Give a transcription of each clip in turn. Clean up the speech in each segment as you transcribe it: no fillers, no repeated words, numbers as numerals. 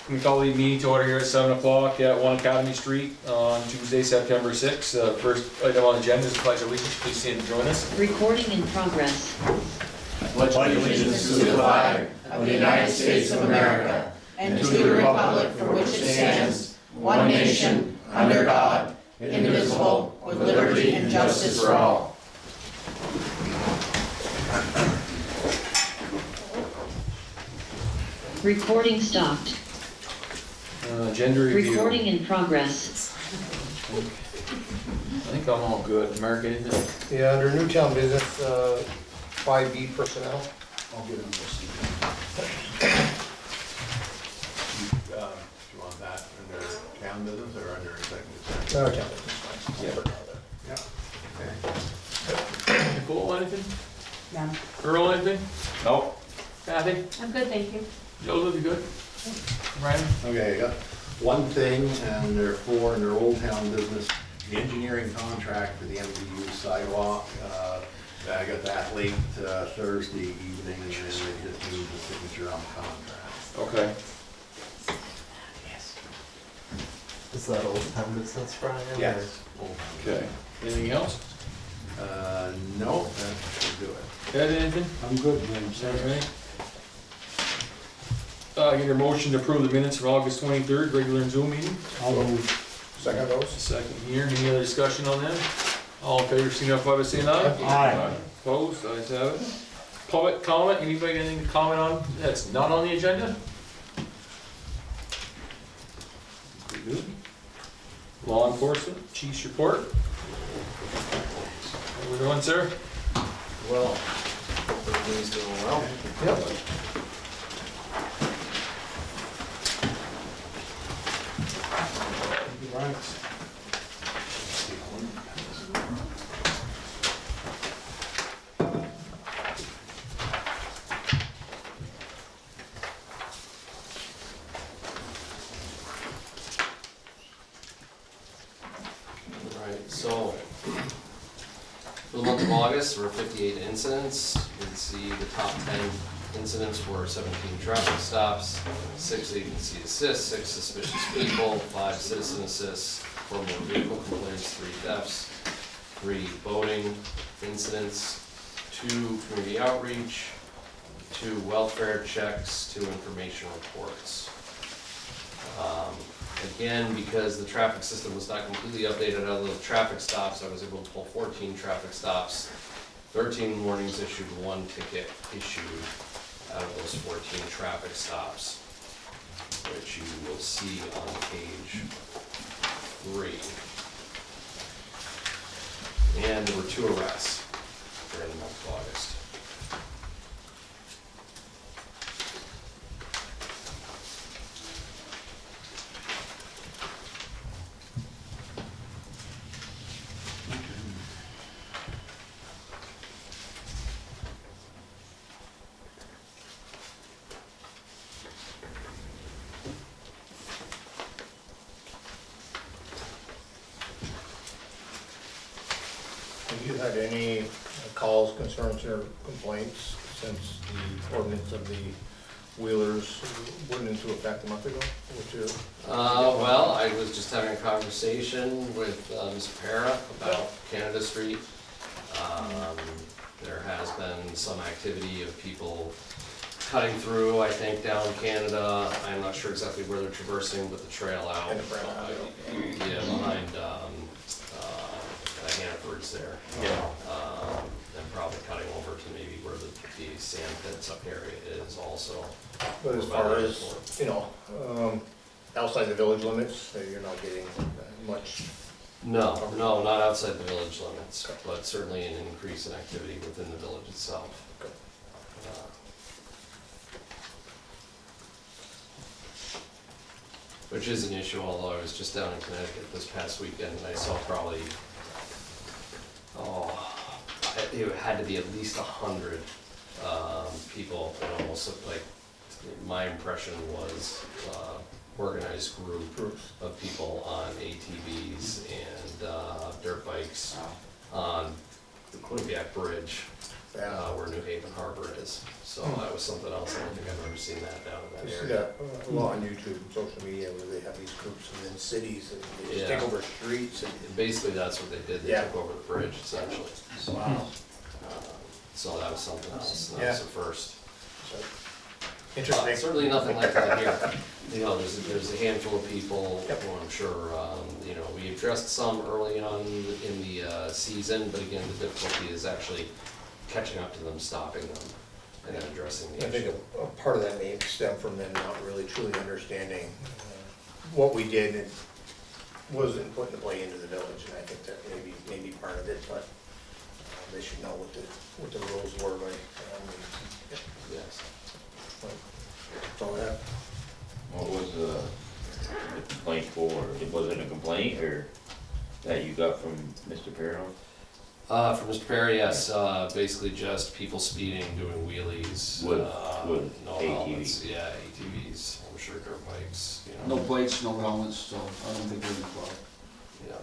We call the meeting to order here at 7 o'clock at 1 Academy Street on Tuesday, September 6th. First item on the agenda is the Pledge of Allegiance. Please stand and join us. Recording in progress. Pledge allegiance to the flag of the United States of America and to the republic for which it stands, one nation, under God, indivisible, with liberty and justice for all. Recording stopped. Agenda review. Recording in progress. I think I'm all good. Mark, anything? Yeah, under new town business, 5B personnel. I'll give them this. You want that under town business or under executive session? No, town business, fine. Okay. Nicole, anything? None. Earl, anything? Nope. Kathy? I'm good, thank you. Joseph, you good? Ryan? Okay, I got one thing, and there are four under Old Town business. The engineering contract for the MDU sidewalk, I got that late Thursday evening, and then they just need the signature on the contract. Okay. Is that Old Town business, Brian? Yes. Old Town. Okay. Anything else? No, that should do it. Ed, anything? I'm good, James. All right. Get a motion to approve the minutes for August 23rd, regular and Zoom meeting. I'll move. Second those. Second here. Any other discussion on that? All in favor, signify by saying aye. Aye. Opposed, ayes have it. Public comment, anybody got anything to comment on that's not on the agenda? Good. Law enforcement, chief's report. How we doing, sir? Well, everybody's doing well. Yep. Right. Alright, so for the month of August, we're 58 incidents. You can see the top 10 incidents were 17 traffic stops, 6 agency assists, 6 suspicious people, 5 citizen assists, 4 motor vehicle complaints, 3 thefts, 3 boating incidents, 2 community outreach, 2 welfare checks, 2 information reports. Again, because the traffic system was not completely updated out of the traffic stops, I was able to pull 14 traffic stops, 13 warnings issued, 1 ticket issued out of those 14 traffic stops, which you will see on page 3. And there were 2 arrests during the month of August. Have you had any calls, concerns, or complaints since the ordinance of the wheelers went into effect a month ago? Well, I was just having a conversation with Ms. Para about Canada Street. There has been some activity of people cutting through, I think, down Canada. I'm not sure exactly where they're traversing, but the trail out. And the brown out. Yeah, behind Hannaford's there. Yeah. And probably cutting over to maybe where the sand pits up area is also. But as far as, outside the village limits, you're not getting much. No, not outside the village limits, but certainly an increase in activity within the village itself. Okay. Which is an issue, although I was just down in Connecticut this past weekend and I saw probably, it had to be at least 100 people. It almost looked like, my impression was organized group of people on ATVs and dirt bikes on the Quinnipiac Bridge where New Haven Harbor is. So that was something else, I don't think I've ever seen that down in You that see area. that a lot on YouTube and social media where they have these groups within cities and they just Yeah. take over streets and. Basically, that's what they did, they Yeah. took over the bridge essentially. Wow. So that was something else, that Yeah. was the first. Interesting. Certainly nothing like that here. You know, there's a handful of people Yep. who I'm sure, you know, we addressed some early on in the season, but again, the difficulty is actually catching up to them, stopping them, and then addressing the I think issue. a part of that may stem from them not really truly understanding what we did and wasn't put into play into the village, and I think that may be part of it, but they should know what the rules were, right? Yes. That's all I have. What was the complaint for? It wasn't a complaint or that you got from Mr. Perro? For Mr. Perry, yes, basically just people speeding, doing wheelies. With No ATVs. helmets, yeah, ATVs, I'm sure dirt bikes, you know. No plates, no helmets, so I don't think we're in the club. Yeah,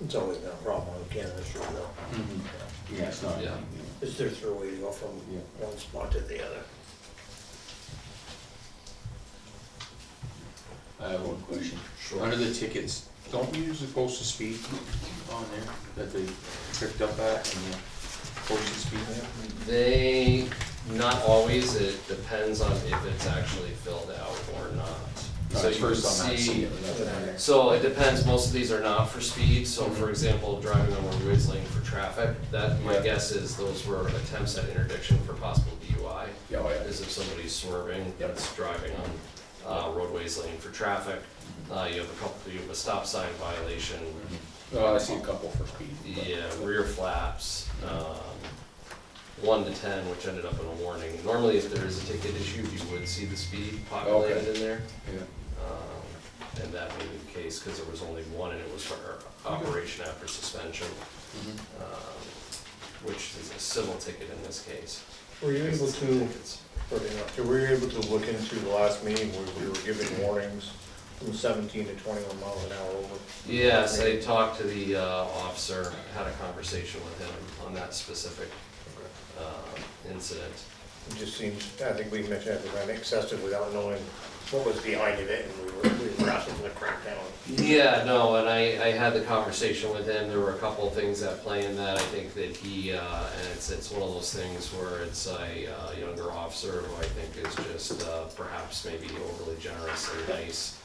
It's always been a problem on Canada Street though. Yeah, it's not. Yeah. It's their throughway to go from one spot to the other. I have one question. Sure. Under the tickets, don't you usually post the speed on there that they picked up at and the posted speed there? They, not always, it depends on if it's actually filled out or not. So It's you can first time I see see, it. so it depends, most of these are not for speed, so for example, driving on roadways lane for traffic, that, my Yeah. guess is those were attempts at interdiction for possible DUI. Yeah, oh, yeah. Is if somebody's swerving, Yep. that's driving on roadways lane for traffic. You have a stop sign violation, Oh, I see a couple for speed. but- yeah, rear flaps, 1 to 10, which ended up in a warning. Normally, if there is a ticket issued, you would see the speed populated in there. Yeah. And that may be the case, because there was only one, and it was for operation after suspension, which is a civil ticket in this case. Were you able It's to, tickets. were you able to look into the last meeting where we were giving warnings from 17 to 21 miles an hour over? Yes, I talked to the officer, had a conversation with him on that specific incident. It just seems, I think we mentioned it ran excessive without knowing what was behind it, and we were asking for the crackdown. Yeah, no, and I had the conversation with him, there were a couple of things at play in that, I think that he, and it's one of those things where it's a younger officer who I think is just perhaps maybe overly generous and nice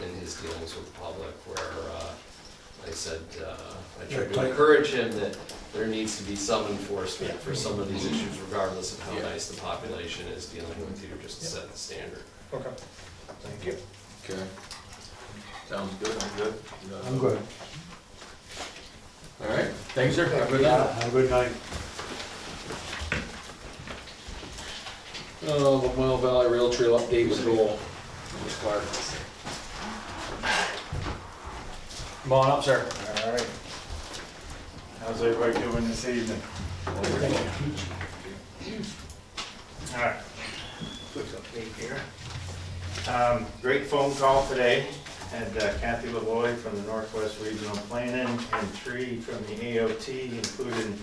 in his dealings with the public, where I said, I tried to encourage him that there needs to be some enforcement for some of these issues regardless of how nice the population is dealing with you, just to set the standard. Okay, thank you. Okay. Sounds good, I'm good. I'm good. All right, thanks, sir. Have a good night. Have a good night. Lamoille Valley Rail Trail update with Joel. Clark. Come on up, sir. All right. How's everybody doing this evening? All right. Quick update here. Great phone call today. Had Kathy LaVoy from the Northwest Regional Planning and Tree from the AOT, including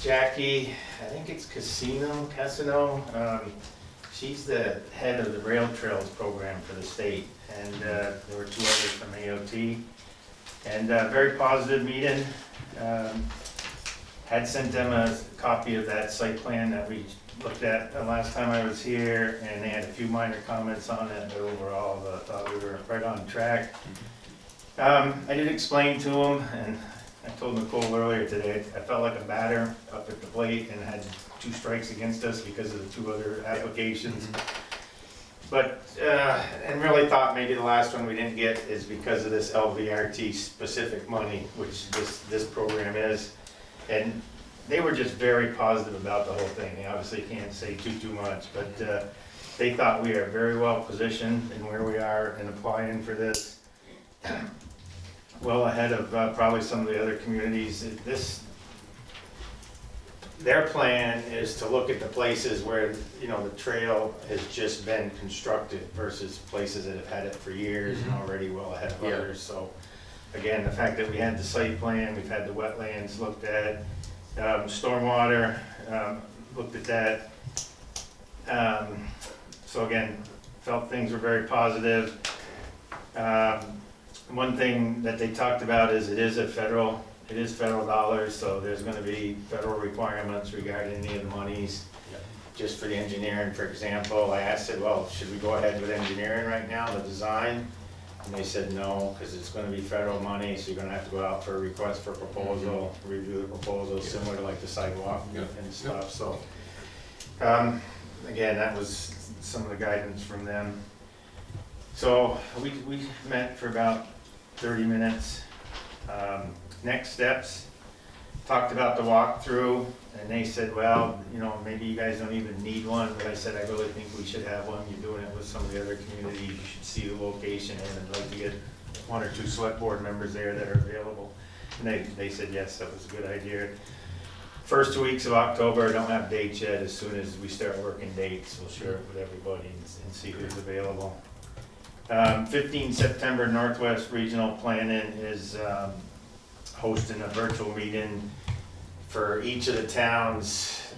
Jackie, I think it's Casino. She's the head of the Rail Trails program for the state, and there were 2 others from AOT. And very positive meeting. Had sent them a copy of that site plan that we looked at the last time I was here, and they had a few minor comments on it, but overall, I thought we were right on track. I did explain to them, and I told Nicole earlier today, I felt like a batter up at the plate and had 2 strikes against us because of the 2 other applications. But, and really thought maybe the last one we didn't get is because of this LVRT specific money, which this program is. And they were just very positive about the whole thing. They obviously can't say too much, but they thought we are very well positioned in where we are in applying for this. Well ahead of probably some of the other communities. Their plan is to look at the places where, the trail has just been constructed versus places that have had it for years and already well ahead of Yeah. others. So again, the fact that we had the site plan, we've had the wetlands looked at, stormwater, looked at that. So again, felt things were very positive. One thing that they talked about is it is federal dollars, so there's gonna be federal requirements regarding any of the monies. Just for the engineering, for example, I asked it, well, should we go ahead with engineering right now, the design? And they said no, because it's gonna be federal money, so you're gonna have to go out for a request for proposal, review the proposal, similar to like the sidewalk and stuff, so. Again, that was some of the guidance from them. So we met for about 30 minutes. Next steps, talked about the walkthrough, and they said, well, you know, maybe you guys don't even need one, but I said, I really think we should have one. You're doing it with some of the other communities, you should see the location, and I'd like to get 1 or 2 select board members there that are available. And they said, yes, that was a good idea. First 2 weeks of October, I don't have dates yet. As soon as we start working dates, we'll share it with everybody and see who's available. 15 September, Northwest Regional Planning is hosting a virtual meeting for each of the towns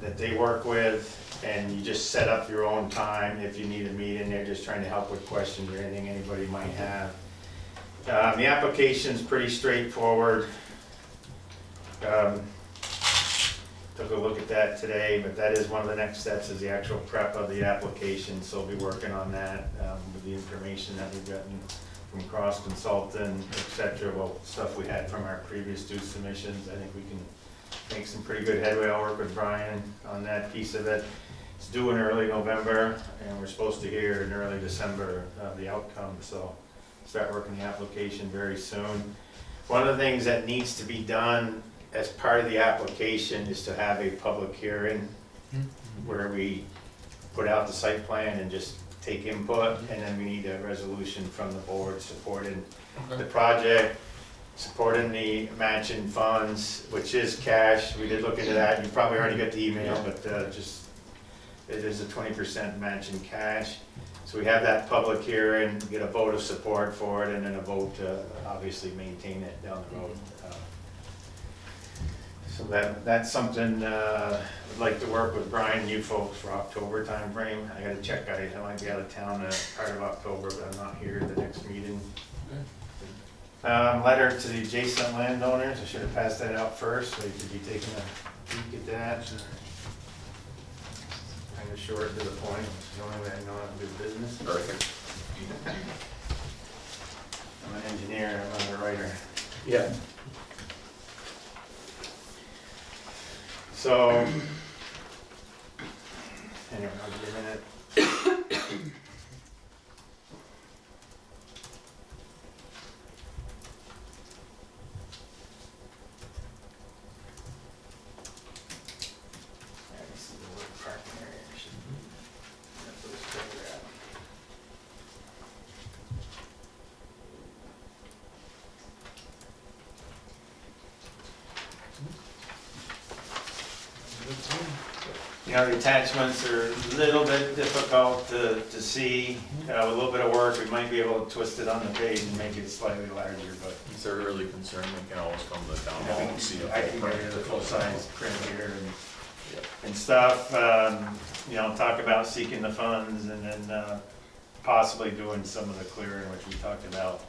that they work with, and you just set up your own time if you need a meeting. They're just trying to help with questions or anything anybody might have. The application's pretty straightforward. Took a look at that today, but that is one of the next steps, is the actual prep of the application, so we'll be working on that with the information that we've gotten from Cross Consultant, et cetera, well, stuff we had from our previous 2 submissions. I think we can make some pretty good headway. I'll work with Brian on that piece of it. It's due in early November, and we're supposed to hear in early December the outcome, so start working the application very soon. One of the things that needs to be done as part of the application is to have a public hearing where we put out the site plan and just take input, and then we need a resolution from the board supporting the project, supporting the matching funds, which is cash. We did look into that. You probably already got the email, but it is a 20% match in cash. So we have that public hearing, get a vote of support for it, and then a vote to obviously maintain it down the road. So that's something I'd like to work with Brian and you folks for October timeframe. I gotta check, I might be out of town part of October, but I'm not here at the next meeting. Letter to the adjacent landowners, I should have passed that out first, so you could be taking a peek at that. Kind of short to the point, it's the only way I know how to do business. Perfect. I'm an engineer, I'm not a writer. Yeah. So, anyway, I'll give you a minute. This is the little parking area. I should put this trailer out. You know, the attachments are a little bit difficult to see. With a little bit of work, we might be able to twist it on the page and make it slightly larger, but If they're really concerned, they can always come to the town hall and see if I they can print get it. the full-size print here Yep. and stuff. You know, talk about seeking the funds, and then possibly doing some of the clearing, which we talked about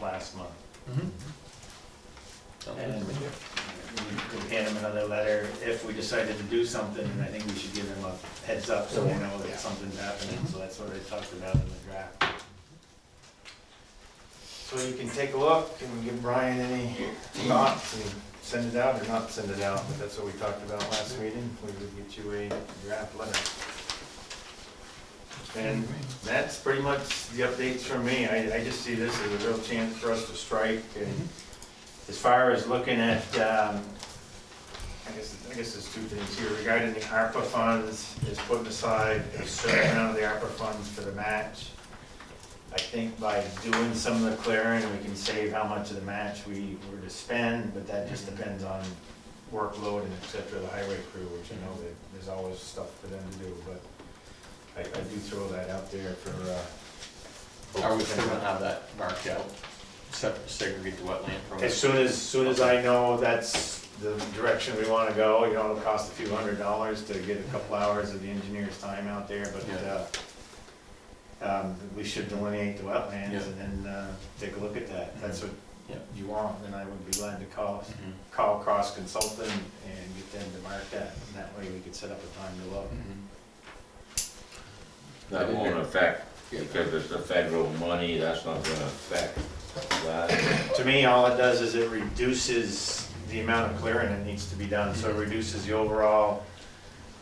last month. Sounds good And to me. we'll hand them another letter if we decided to do something, and I think we should give them a heads up so they know that something's happening, so that's what I talked about in the draft. So you can take a look and give Brian any thoughts and send it out or not send it out, but that's what we talked about last meeting. We would get you a draft letter. And that's pretty much the updates from me. I just see this as a real chance for us to strike. And as far as looking at, I guess there's 2 things here. Regarding the ARPA funds, is putting aside a certain amount of the ARPA funds for the match. I think by doing some of the clearing, we can save how much of the match we were to spend, but that just depends on workload and et cetera, the highway crew, which I know that there's always stuff for them to do, but I do throw that out there for, Are we still gonna have that marked out, segregate the wetland from it? as soon as I know that's the direction we wanna go, you know, it'll cost a few $100s to get a couple hours of the engineer's time out there, but, we should delineate the wetlands Yeah. and then, take a look at that. If that's what Yeah. you want, then I would be glad to call Mhm. Cross Consultant and get them to mark that, and that way we could set up a time to look. That won't affect, because it's the federal money, that's not gonna affect that. To me, all it does is it reduces the amount of clearing that needs to be done, so it reduces the overall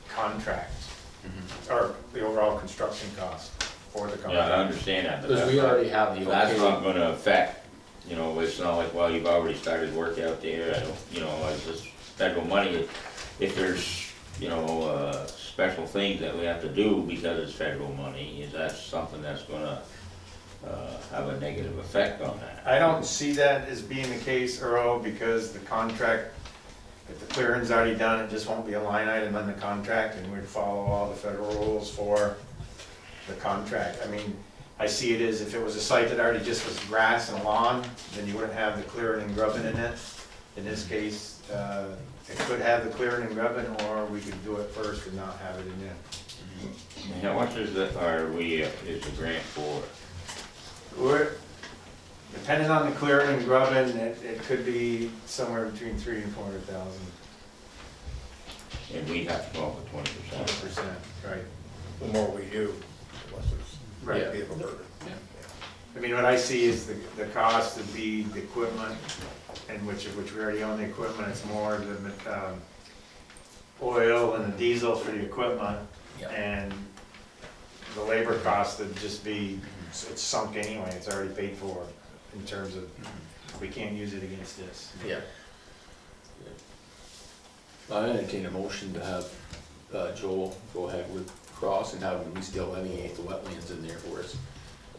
contract, or the overall construction cost for the Yeah, I contract. understand that, but Because that's we not, already have the that's not okay. gonna affect, you know, it's not like, well, you've already started work out there, I don't, you know, it's just federal money. If there's, you know, special things that we have to do because it's federal money, is that something that's gonna, have a negative effect on that? I don't see that as being the case, Earl, because the contract, if the clearing's already done, it just won't be a line item on the contract, and we'd follow all the federal rules for the contract. I mean, I see it as if it was a site that already just was grass and lawn, then you wouldn't have the clearing and grubbing in it. In this case, it could have the clearing and grubbing, or we could do it first and not have it in there. And how much is the grant for? We're, depending on the clearing and grubbing, it could be somewhere between 300,000 and 400,000. And we have to come up with 20%. 100%, right. The more we do, the less it's Right. gonna be of a burden. I mean, what I see is the cost would be the equipment, and which we already own the equipment, it's more the oil and the diesel for the equipment, Yeah. and the labor cost would just be, it's sunk anyway, it's already paid for in terms of, we can't use it against this. Yeah. I entertain a motion to have Joel go ahead with Cross and have him at least delineate the wetlands in there for us.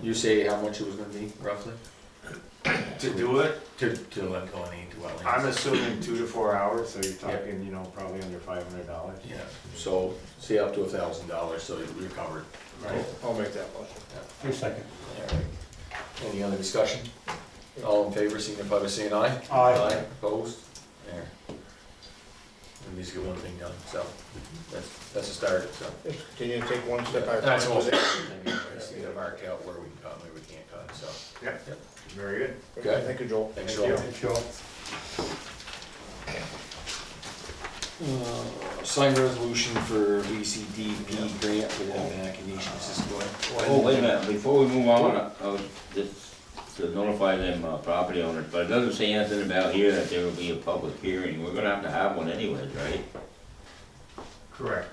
You say how much it was gonna be roughly? To do it, To delineate the wetlands? I'm assuming 2 to 4 hours, so you're talking, you know, probably under $500. Yeah, so say up to $1,000, so you're covered. Right. I'll make that motion. Your second. Alright. Any other discussion? All in favor, signify by saying aye. Aye. Opposed? There. At least get one thing done, so that's a start, so. Just continue to take one step at a time. That's most everything, just get it marked out where we can cut, where we can't cut, so. Yep. Yep. Very good. Okay. Thank you, Joel. Thanks, Thank Joel. you. Sign resolution for VCDP grant for the Abenaki Nation Assisted. Oh, wait a minute, before we move on, I was just to notify them property owners, but it doesn't say anything about here that there will be a public hearing. We're gonna have one anyways, right? Correct.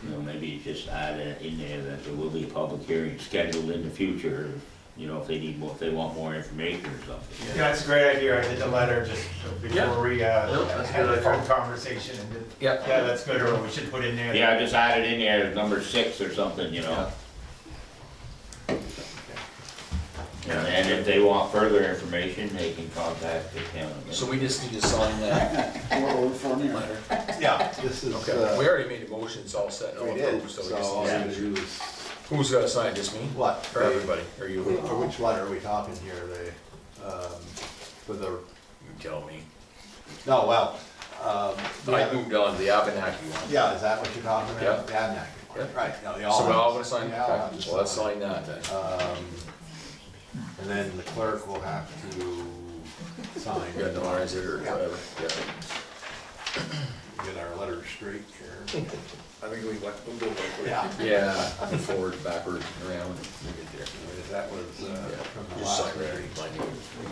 You know, maybe just add it in there that there will be a public hearing scheduled in the future, you know, if they need more, if they want more information or something. Yeah, that's a great idea. I did the letter just before we that's had good the phone idea. conversation and did. Yep. Yeah, that's good, or we should put in there. Yeah, just add it in there, number 6 or something, you know? And if they want further information, they can contact the town. So we just need to sign that letter. Yeah, this is, Okay, we already made the motion, it's all set, all we did, approved, so we so all just I need need to. to do is, Who's gotta sign, just me? what? Or everybody, or you? You For which letter are we talking here, for the, tell me. no, well, I moved on to the Abenaki one. yeah, is that what you're talking about? Yeah. The Abnaki one, Yeah. right, no, they all. So we have all to- gonna sign, they all have okay, to well, let's sign that then. And then the clerk will have to sign. You got no eyes or Yeah. whatever, yeah. Get our letters straight here. I think we'll do it. Yeah. Yeah, forward, backward, around, we get there. That was, Yeah, from the just last sign there, meeting. my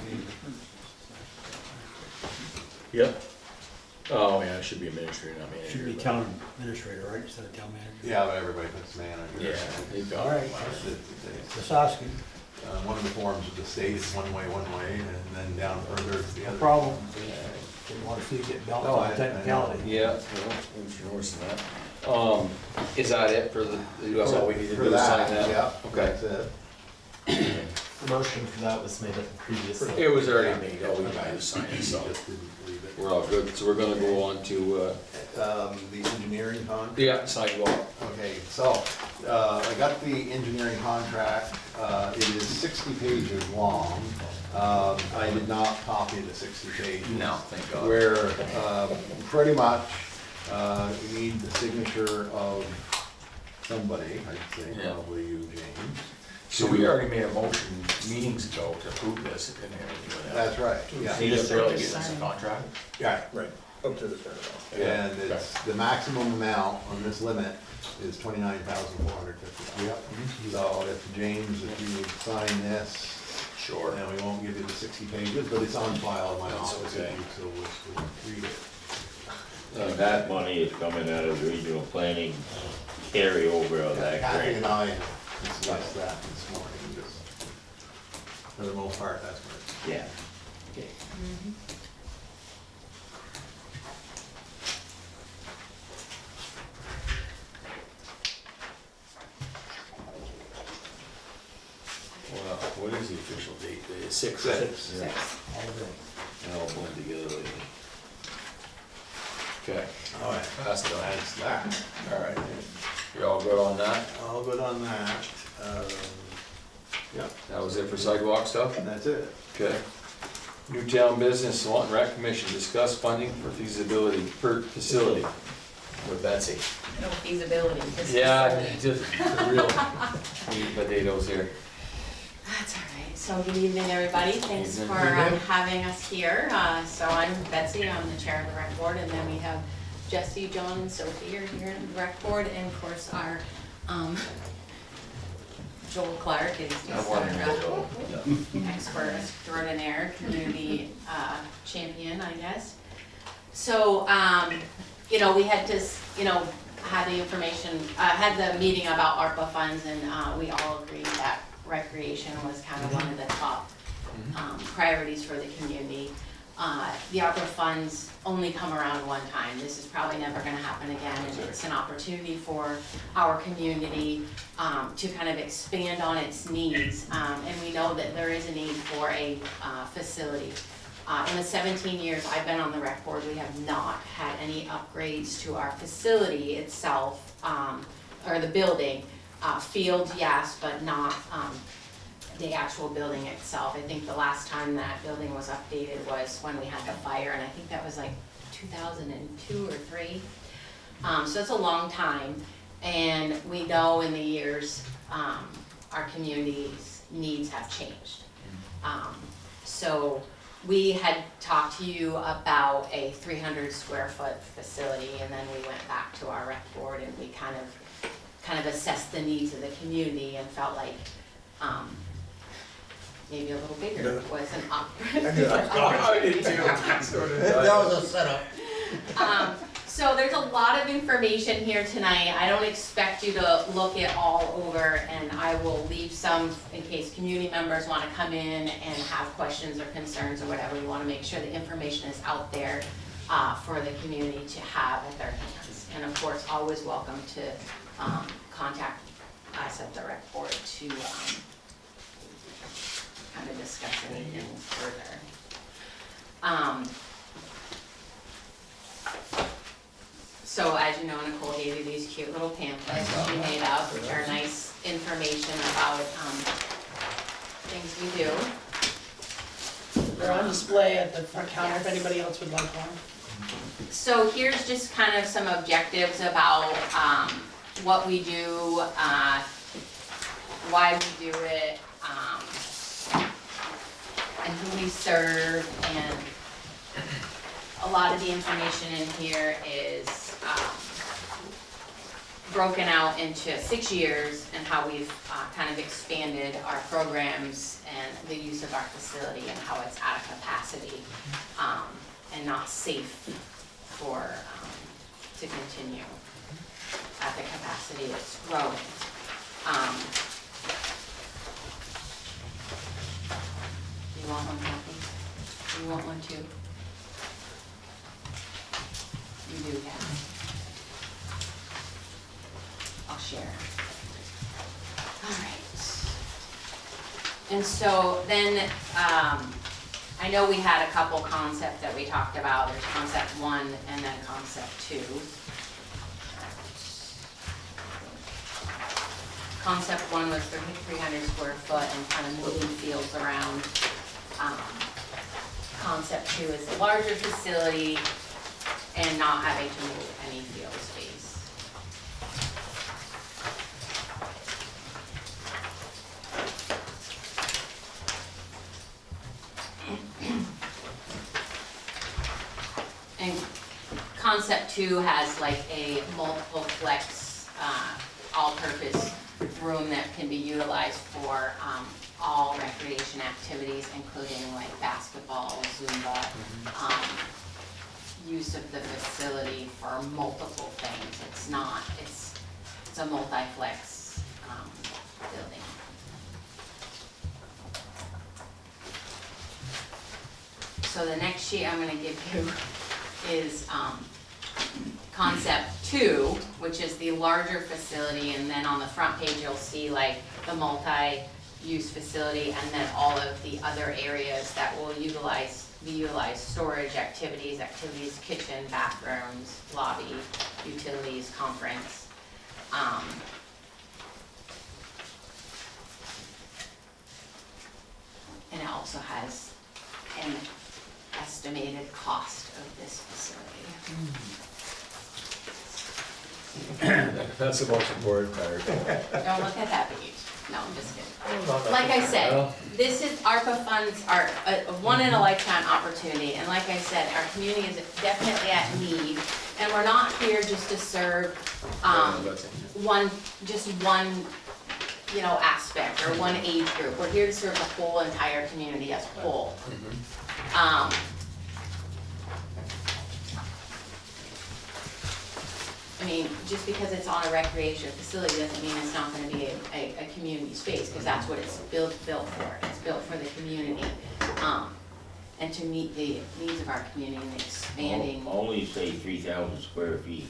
name. Yep. Oh, yeah, it should be administrator, not manager. Should be but- town administrator, right, instead of town manager? Yeah, but everybody puts manager. Yeah, you got All it. right. It's- Just asking. One of the forms of the state is one way, and then down further it's the No other. problem. Didn't want to see you get bounced No, on I know. technicality. Yeah, well, thanks for noticing that. Is that it for the, that's all we need to For do is sign that? Yeah, Okay. that's it. The motion for that was made at the previous. It was already made, all we need to do is sign it, so Just didn't leave it. we're all good. So we're gonna go on to, The engineering contract. yeah, sidewalk. Okay, so, I got the engineering contract, it is 60 pages long. I did not copy the 60 pages. No, thank God. Where, pretty much, you need the signature of somebody, I'd say Yeah. probably you, James. So we already made a motion meetings ago to approve this and everything. That's right, yeah. He just barely gets us a contract. Yeah, Right, up to the certain amount. and it's, the maximum amount on this limit is 29,450. Yep. So if James, if you would sign this, Sure. and we won't give you the 60 pages, but it's on file in my That's office, okay. if you so wish to read it. And that money is coming out of the regional planning carryover of that Kathy grant. and I discussed that this morning, just, for the most part, that's what it's. Yeah, okay. Well, what is the official date? The sixth? Six. Yeah. They all blend together. Okay, All right, that's done. that's that. All right. You all good on that? All good on that. Yep, That was it for sidewalk stuff? that's it. Okay. Newtown Business, Swanton Rec Commission, discuss funding for feasibility per facility with Betsy. No feasibility. just- Yeah, just the real meat and potatoes here. That's all right. So good evening, everybody. Thanks Evening. for having us here. So I'm Betsy, I'm the chair of the rec board, and then we have Jesse, John, and Sophie are here in the rec board, and of course our Joel Clark is I just wanted our to go. expert extraordinaire, community champion, I guess. So, we had just, had the information, had the meeting about ARPA funds, and we all agreed that recreation was kind of one of the top priorities for the community. The ARPA funds only come around one time. This is probably never gonna happen again, and it's an opportunity for our community to kind of expand on its needs. And we know that there is a need for a facility. In the 17 years I've been on the rec board, we have not had any upgrades to our facility itself, or the building. Fields, yes, but not the actual building itself. I think the last time that building was updated was when we had the fire, and I think that was like 2002 or 3. So it's a long time, and we know in the years, our community's needs have changed. So we had talked to you about a 300 square foot facility, and then we went back to our rec board and we kind of assessed the needs of the community and felt like, maybe a little bigger was an opportunity. I did too. That was a setup. So there's a lot of information here tonight. I don't expect you to look it all over, and I will leave some in case community members want to come in and have questions or concerns or whatever. We want to make sure the information is out there for the community to have at their hands. And of course, always welcome to contact us at the rec board to kind of discuss anything further. So as you know, Nicole gave you these cute little pamphlets she made up, which are nice information about things we do. They're on display at the front counter if anybody else would like one. So here's just kind of some objectives about what we do, why we do it, and who we serve, and a lot of the information in here is broken out into 6 years and how we've kind of expanded our programs and the use of our facility and how it's at a capacity and not safe for to continue at the capacity it's growing. You want one, Kathy? You want one too? You do, Kathy. I'll share. All right. And so then, I know we had a couple concepts that we talked about. There's concept 1 and then concept 2. Concept 1 was 300 square foot and kind of moving fields around. Concept 2 is a larger facility and not having to move any field space. And concept 2 has like a multiple flex, all-purpose room that can be utilized for all recreation activities, including like basketball, Zumba, use of the facility for multiple things. It's not, it's a multi-flex building. So the next sheet I'm gonna give you is concept 2, which is the larger facility, and then on the front page you'll see like the multi-use facility and then all of the other areas that will be utilized, storage, activities, kitchen, bathrooms, lobby, utilities, conference. And it also has an estimated cost of this facility. That's the most important part. Don't look at that page. No, I'm just kidding. Like I said, this is, ARPA funds are a one in a lifetime opportunity, and like I said, our community is definitely at need, and we're not here just to serve, one, you know, aspect, or one age group. We're here to serve the whole entire community as a whole. I mean, just because it's on a recreation facility doesn't mean it's not gonna be a community space, because that's what it's built for. It's built for the community, and to meet the needs of our community and expanding. Only say 3,000 square feet.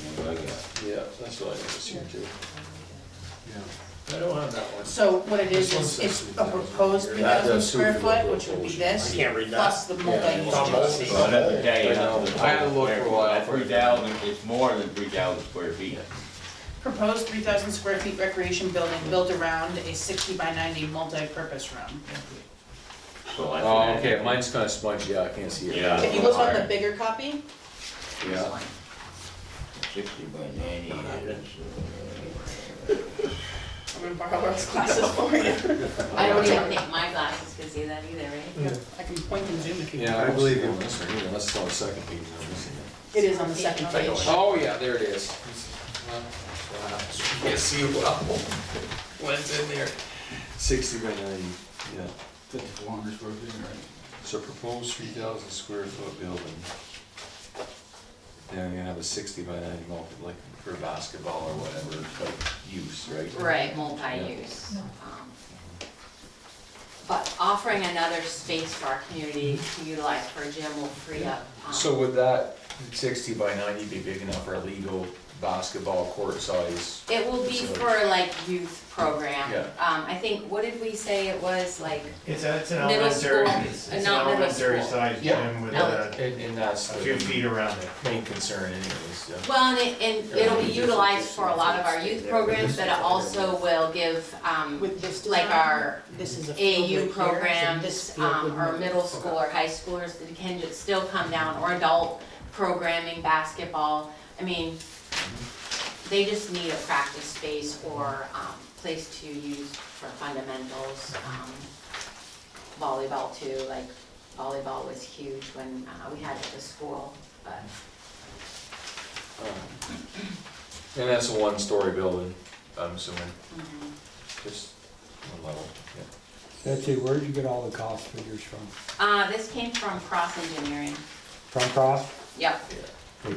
That's what I got. Yeah, that's what I assumed too. Yeah. I don't have that one. So what it is it's a proposed 3,000 square foot, which would be I this, can't read that. plus the multi-use. Well, that's the day, I know. I had to look for a while. At 3,000, it's more than 3,000 square feet. Proposed 3,000 square feet recreation building built around a 60 by 90 multi-purpose room. So that's Oh, what okay, mine's kinda smudgy, yeah, I can't see it. Yeah. If you look on the bigger copy, Yeah. 60 by 90 is, I'm gonna borrow Earl's glasses for you. I don't even think my glasses could see that either, right? I can point and zoom if you want. Yeah, I believe you on this one, unless it's on the second page, I'm missing it. It is on the second page. Oh, yeah, there it is. You can't see well when it's in there. 60 by 90, yeah. 5,400 square feet, right? So proposed 3,000 square foot building. Then you're gonna have a 60 by 90 multi, like for basketball or whatever, type use, right? Right, multi-use. But offering another space for our community to utilize for a gym will free up. So would that 60 by 90 be big enough for a legal basketball court size? It will be for like youth program. Yeah. I think, what did we say it was, like, It's an Middle elementary, school, it's an not middle elementary school. sized Yeah. gym with And that's a few the feet around it. main concern anyways, yeah. well, and it'll be utilized for a lot of our youth programs, but it also will give, With this like design, our this is a field right AAU here, so programs, this field would or move. middle school or high schoolers that can just still come down, or adult programming, basketball. I mean, they just need a practice space or, place to use for fundamentals. Volleyball too, like volleyball was huge when, we had it at the school, but. And that's a one-story building, I'm assuming, Mhm. just one level, yeah. Betsy, where'd you get all the cost figures from? This came from Cross Engineering. From cost? Yep.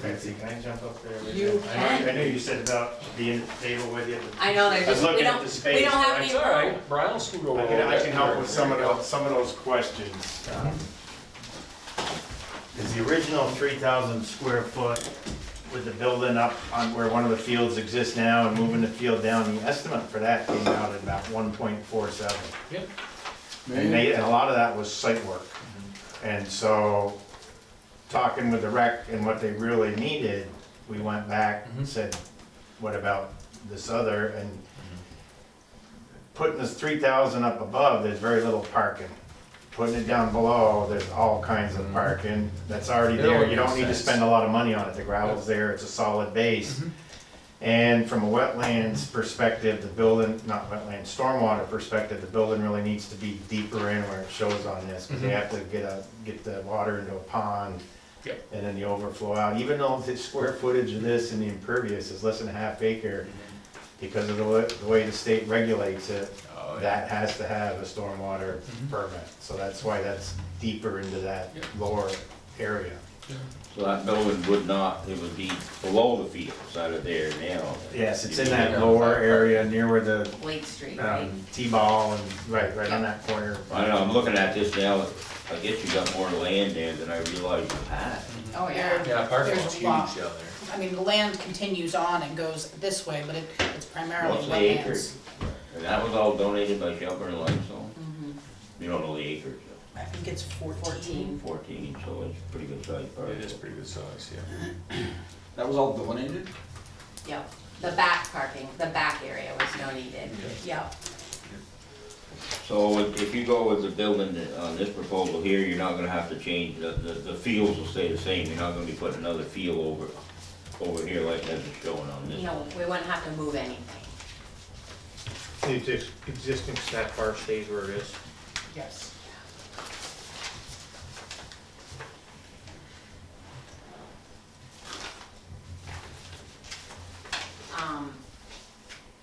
Betsy, can I jump up there with You you? I can. know you said about being at the table with you. I know, they're I was just, we looking at don't, the we space, don't have any It's all room. right, Brian will scoot over. I can help with some of those questions. Is the original 3,000 square foot with the building up on where one of the fields exists now and moving the field down, the estimate for that came out at about 1.47. Yep. And a lot of that was site work. And so, talking with the rec and what they really needed, we went back and said, what about this other? And putting this 3,000 up above, there's very little parking. Putting it down below, there's all kinds of parking that's already It there, all you don't makes need to sense. spend a lot of money on it, the gravel's there, it's a solid base. And from a wetlands perspective, the building, not wetland, stormwater perspective, the building really needs to be deeper in where it shows on this, because they have to get the water into a pond. Yep. And then the overflow out, even though the square footage of this and the impervious is less than a half acre, because of the way the state regulates it, Oh, yeah. that has to have a stormwater permit, so that's why that's deeper into that Yep. lower area. So that building would not, it would be below the fields out of there now. Yes, it's in that lower area near where the Lake Street, right? T-ball and, right on that corner. I know, I'm looking at this now, I guess you got more land there than I realized you had. Oh, yeah. Yeah, parking lot's There's a huge lot. down there. I mean, the land continues on and goes this way, but it's primarily What's the acre? wetlands. And that was all donated by Shelburne and Limestone? Mhm. You don't know the acres, I think it's 14. 14, so it's pretty good size parcel. It is pretty good size, yeah. That was all donated? Yep, the back parking, the back area was donated, yep. So if you go with the building on this proposal here, you're not gonna have to change, the fields will stay the same, you're not gonna be putting another field over here like as it's showing on this. No, we wouldn't have to move anything. The existing snack bar stays where it is. Yes.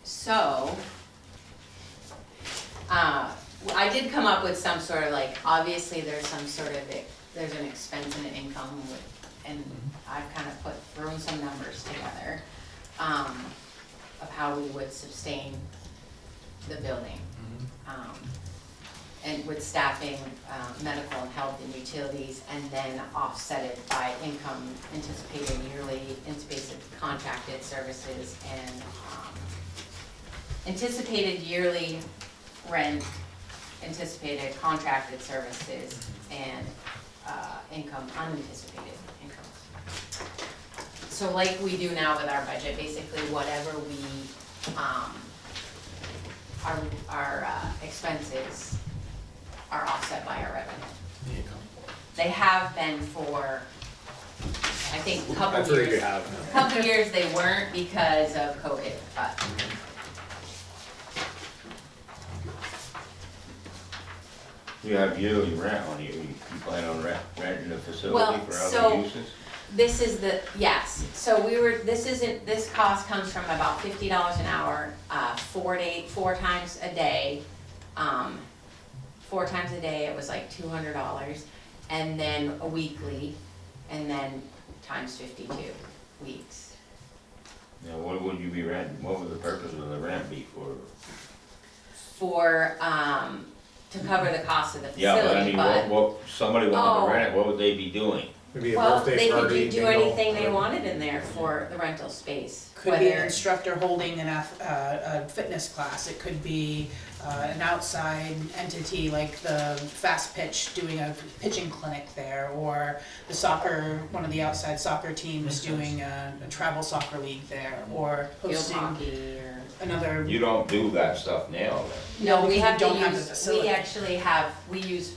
So, I did come up with some sort of like, obviously there's some sort of, there's an expense and an income and I've kind of thrown some numbers together, of how we would sustain the building. And with staffing, medical and health and utilities, and then offset it by income anticipated yearly, anticipated contracted services, and anticipated yearly rent, anticipated contracted services, and income, unanticipated income. So like we do now with our budget, basically whatever we, our expenses are offset by our revenue. They have been for, I think, a couple years. Couple years they weren't because of COVID, but. You have yearly rent on you plan on renting the facility Well, for so- other uses? This is the, yes, so this cost comes from about $50 an hour, 4 times a day. 4 times a day, it was like $200, and then a weekly, and then times 52 weeks. Now, what would you be renting, what would the purpose of the rent be for? For, to cover the cost of the Yeah, but I facility, mean, but, what, somebody wanted Oh. to rent it, what would they be doing? Maybe a well, birthday they could party, do bingo, anything they whatever. wanted in there for the rental space. Could be an Whether, instructor holding a fitness class, it could be an outside entity like the Fast Pitch doing a pitching clinic there, or the soccer, one of the outside soccer teams doing a travel soccer league there, or field hosting hockey or. another. You don't do that stuff now, then? No, we because have to don't have the use, facility. we use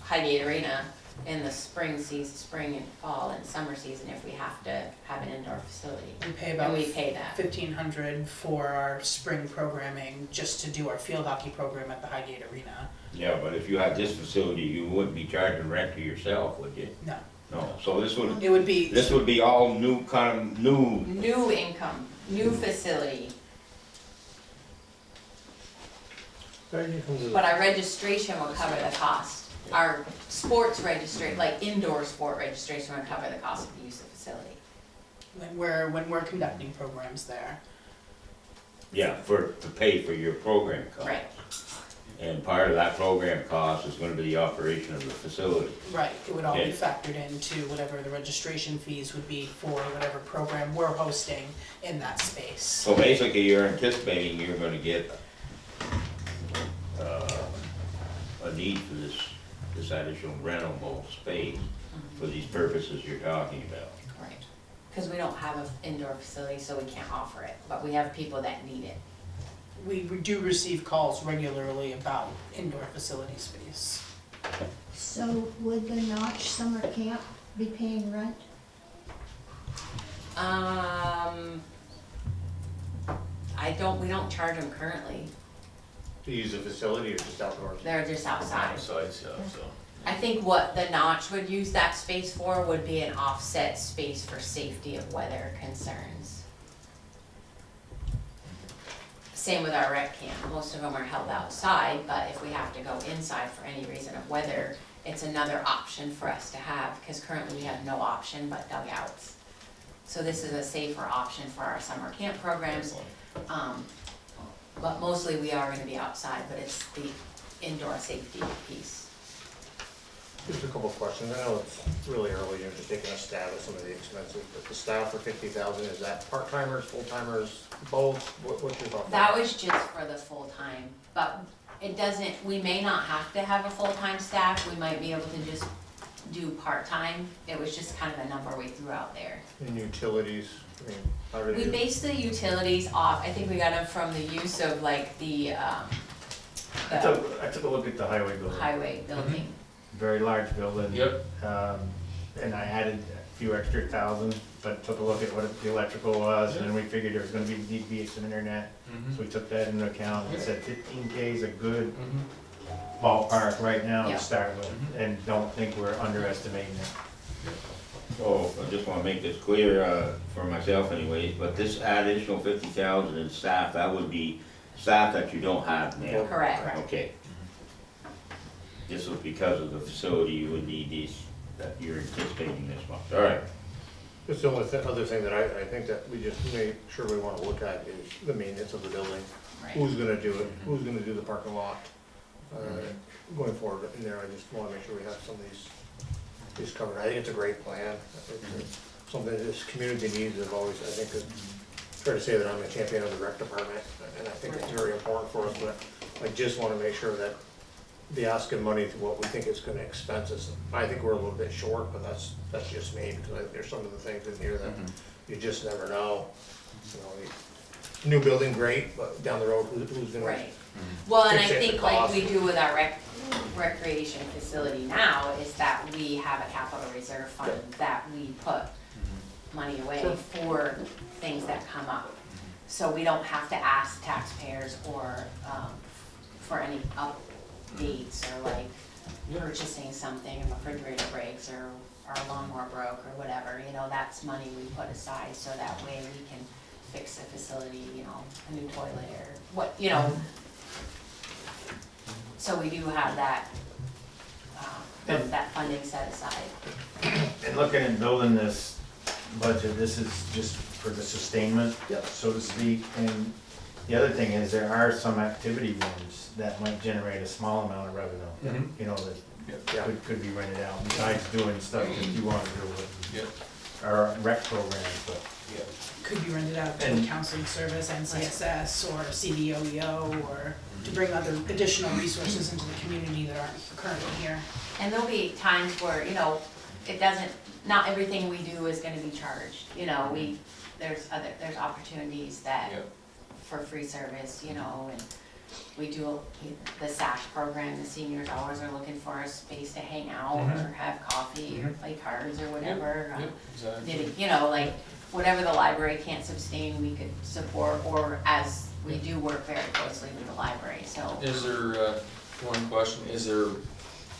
Highgate Arena in the spring and fall and summer season if we have to have an indoor facility. We pay And about we pay that. $1,500 for our spring programming, just to do our field hockey program at the Highgate Arena. Yeah, but if you had this facility, you wouldn't be charging rent to yourself, would you? No, No, so this would it would be, all new, kind of new, New income, new facility, but our registration will cover the cost. Our sports like indoor sport registration will cover the cost of the use of the facility. when we're conducting programs there. yeah, to pay for your program costs. Right. And part of that program cost is gonna be the operation of the facility. Right, it would all be Yeah. factored into whatever the registration fees would be for whatever program we're hosting in that space. So basically, you're anticipating you're gonna get a need for this additional rentable space for these purposes you're talking about. Right. Because we don't have an indoor facility, so we can't offer it, but we have people that need it. we do receive calls regularly about indoor facility space. So would the Notch summer camp be paying rent? We don't charge them currently, To use the facility or just outdoors? they're just outside. Size, yeah, so. I think what the Notch would use that space for would be an offset space for safety of weather concerns. Same with our rec camp, most of them are held outside, but if we have to go inside for any reason of weather, it's another option for us to have, because currently we have no option but dugouts. So this is a safer option for our summer camp programs. But mostly we are gonna be outside, but it's the indoor safety piece. Just a couple of questions. I know it's really early, you're just taking a stab at some of the expenses, but the staff for 50,000, is that part-timers, full-timers, both? What's your thought? That was just for the full-time, but it doesn't, we may not have to have a full-time staff, we might be able to just do part-time. It was just kind of a number we threw out there. And utilities, I mean, how do We you? based the utilities off, I think we got them from the use of like the I took a look at the highway building. highway building. Very large building. Yep. And I added a few extra thousand, but took a look at what the electrical was, and then we figured there was gonna need to be some internet. So we took that into account, and said 15K is a good ballpark right now Yeah. to start with, and don't think we're underestimating it. So, I just wanna make this clear, for myself anyways, but this additional 50,000 in staff, that would be staff that you don't have now. Correct. Okay. This was because of the facility, you would need these, that you're anticipating this month, all right. Just the only other thing that I think that we just make sure we wanna look at is the maintenance of the building. Right. Who's gonna do it? Who's gonna do the parking lot? Going forward in there, I just wanna make sure we have some of these covered. I think it's a great plan. It's something that this community needs. I've always, I think it's fair to say that I'm a champion of the rec department, and I think it's very important for us, but I just wanna make sure that the asking money to what we think it's gonna expense us. I think we're a little bit short, but that's just me, because there's some of the things in here that you just never know. You know, new building, great, but down the road, who's gonna? Right. Well, and I Fix it, think the like cost. we do with our recreation facility now, is that we have a capital reserve fund that we put money away Sure. for things that come up. So we don't have to ask taxpayers or, for any updates or like purchasing something, if a refrigerator breaks or our lawnmower broke or whatever, you know, that's money we put aside, so that way we can fix the facility, you know, a new toilet or what, you know. So we do have that, that funding set aside. And looking at building this budget, this is just for the sustainment, Yep. so to speak. And the other thing is, there are some activity rooms that might generate a small amount of revenue, you know, that Yeah. could be rented out, besides doing stuff that you want to do with Yep. our rec programs, but. Could be rented out to And- counseling service, NCSS, or CDOEO, or to bring other additional resources into the community that aren't currently here. And there'll be times where, you know, it doesn't, not everything we do is gonna be charged, you know, there's opportunities that, Yep. for free service, you know, and we do the SASH program, the seniors always are looking for a space to hang out or have coffee or play cards or whatever. Yep, exactly. Knitting, you know, like, whatever the library can't sustain, we could support, or as we do work very closely with the library, so. Is there, one question, is there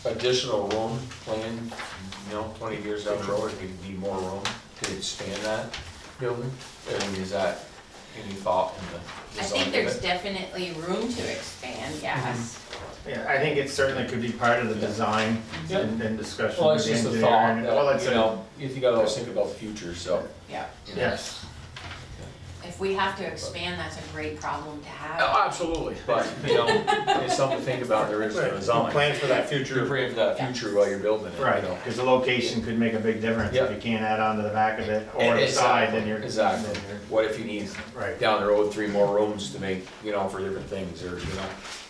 additional room planned, you know, 20 years down the road, if we need more room to expand that building? I mean, is that any thought in the I design think of there's it? definitely room to expand, yes. Yeah, I think it certainly could be part of the design and discussion Well, with it's the just a engineer. thought, and- well, that, it's you a- know, if you gotta always think about the future, so. Yeah. you know. Yes. If we have to expand, that's a great problem to have. Oh, absolutely, but, you know, it's something to think about, there is a design. Plan for that You're future. praying for that future while you're building it, you Right, know. because the location could make a big difference. Yeah. If you can't add on to the back of it or the side, then you're. Exactly. then you're- What if you need Right. down the road 3 more rooms to make, you know, for different things, or, you know?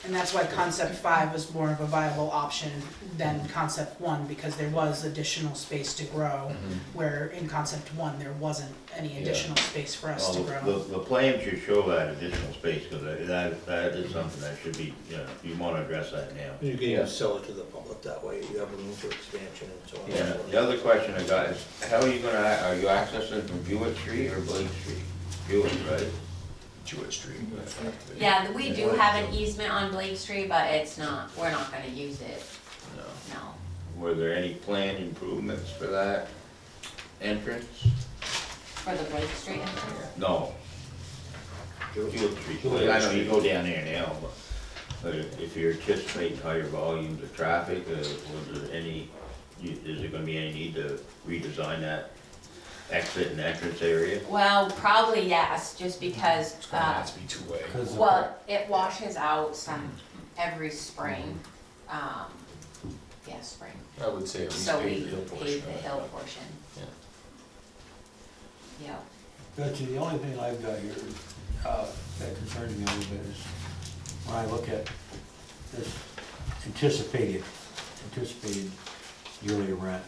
And that's why concept 5 was more of a viable option than concept 1, because there was additional space to grow, where in concept 1, there wasn't any additional space for us to Well, grow. the plan should show that additional space, because that is something that should be, you know, you wanna address that now. You can even sell it to the public that way, you have room for expansion and so on. and so Yeah, forth. the other question I got is, how are you accessing from Jewett Street or Blake Street? Jewett, right? Jewett Street. Yeah, we do have an easement on Blake Street, but it's not, we're not gonna use it, No. no. Were there any planned improvements for that entrance? For the Blake Street entrance? No. Jewett Street, I know you go down there now, but if you're anticipating higher volumes of traffic, was there any, is there gonna be any need to redesign that exit and entrance area? Well, probably yes, just because, It's gonna have to be two-way. well, it washes out every spring, yeah, spring. I would say at least So we pave the hill portion. pave the of it. hill portion, Yeah. yeah. Betsy, the only thing I've got here, that concerns me a little bit is when I look at this anticipated yearly rent.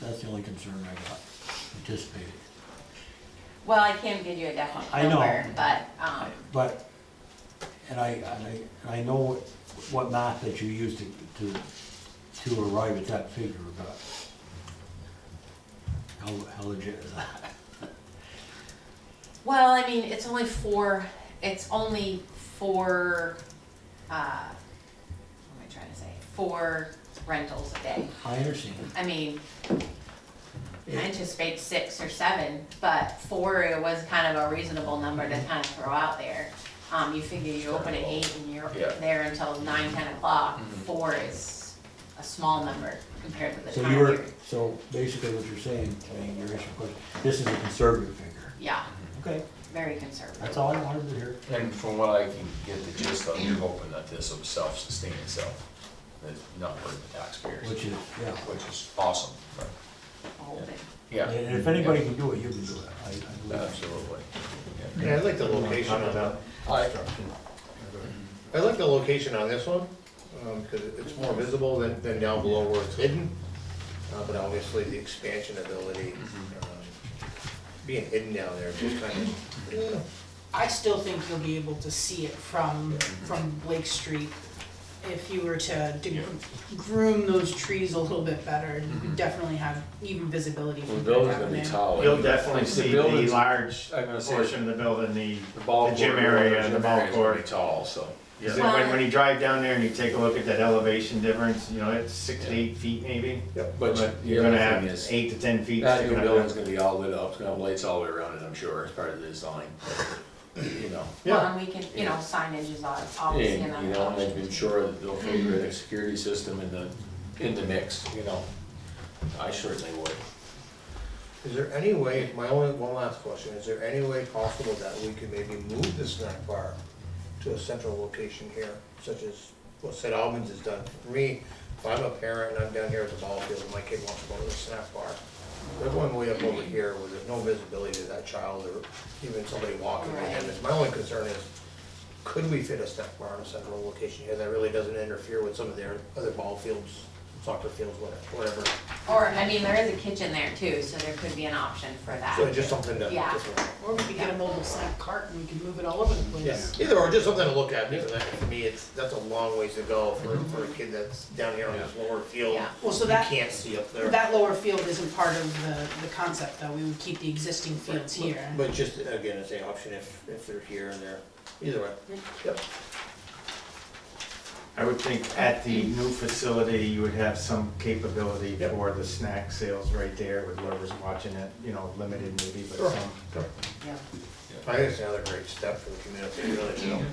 That's the only concern I got, anticipated. Well, I can't give you a definite I know. number, but, But, and I know what math that you used to arrive at that figure, but how legit is that? well, I mean, it's only four, what am I trying to say? 4 rentals a day. I understand. I mean, I anticipate 6 or 7, but 4 was kind of a reasonable number to kind of throw out there. You figure you open at 8 and you're Yeah. there until 9, 10 o'clock, Mhm. 4 is a small number compared to the So time you're, you're, so basically what you're saying to me, your issue question, this is a conservative figure. yeah, Okay, very conservative. that's all I wanted to hear. And from what I can get the gist of, you're hoping that this will self-sustain itself, it's not hurting the taxpayers, Which is, yeah. which is awesome, but, Hoping. yeah. And if anybody can do it, you can do it. I believe it. Absolutely. Yeah, I like the location on that. I like the location on this one, because it's more visible than down below where it's hidden. But obviously the expansion ability, being hidden down there, just kind of, I still think you'll be able to see it from Blake Street. If you were to groom those trees a little bit better, you could definitely have even visibility The from building's that gonna be avenue. tall. You'll definitely The see the building's- large I'm gonna say portion of the building, the ball the gym court, area and the gym ball area's gonna be court. tall, so. Yeah, Well- when you drive down there and you take a look at that elevation difference, you know, it's 6 to 8 feet maybe. But But the you're gonna other have thing is, 8 to 10 feet that sticking new up building's there. gonna be all lit up, it's gonna have lights all the way around it, I'm sure, as part of the design. You know, Well, and we can, signage is obviously and, another you know, option. making sure that they'll figure in a security system in the mix, you know. I certainly would. is there any way, one last question, is there any way possible that we could maybe move the snack bar to a central location here, such as what St. Albans has done? For me, if I'm a parent and I'm down here at the ball field and my kid wants to go to the snack bar, they're going way up over here where there's no visibility to that child or even somebody walking with them. My only concern is, could we fit a snack bar in a central location here that really doesn't interfere with some of their other ball fields, soccer fields, whatever? Or, I mean, there is a kitchen there too, so there could be an option for that. So just something to. Yeah. Or we could get a mobile snack cart and we could move it all over the place. Yeah, either or, just something to look at, because for me, that's a long ways to go for a kid that's down here on this lower field. Yeah. Well, so You that, can't see up there. that lower field isn't part of the concept though, we would keep the existing fields here. But just, again, it's an option if they're here and they're, either way. Yep. I would think at the new facility, you would have some capability Yep. for the snack sales right there with whoever's watching it, limited maybe, but Sure. some. Yeah. I think it's another great step for the community, really,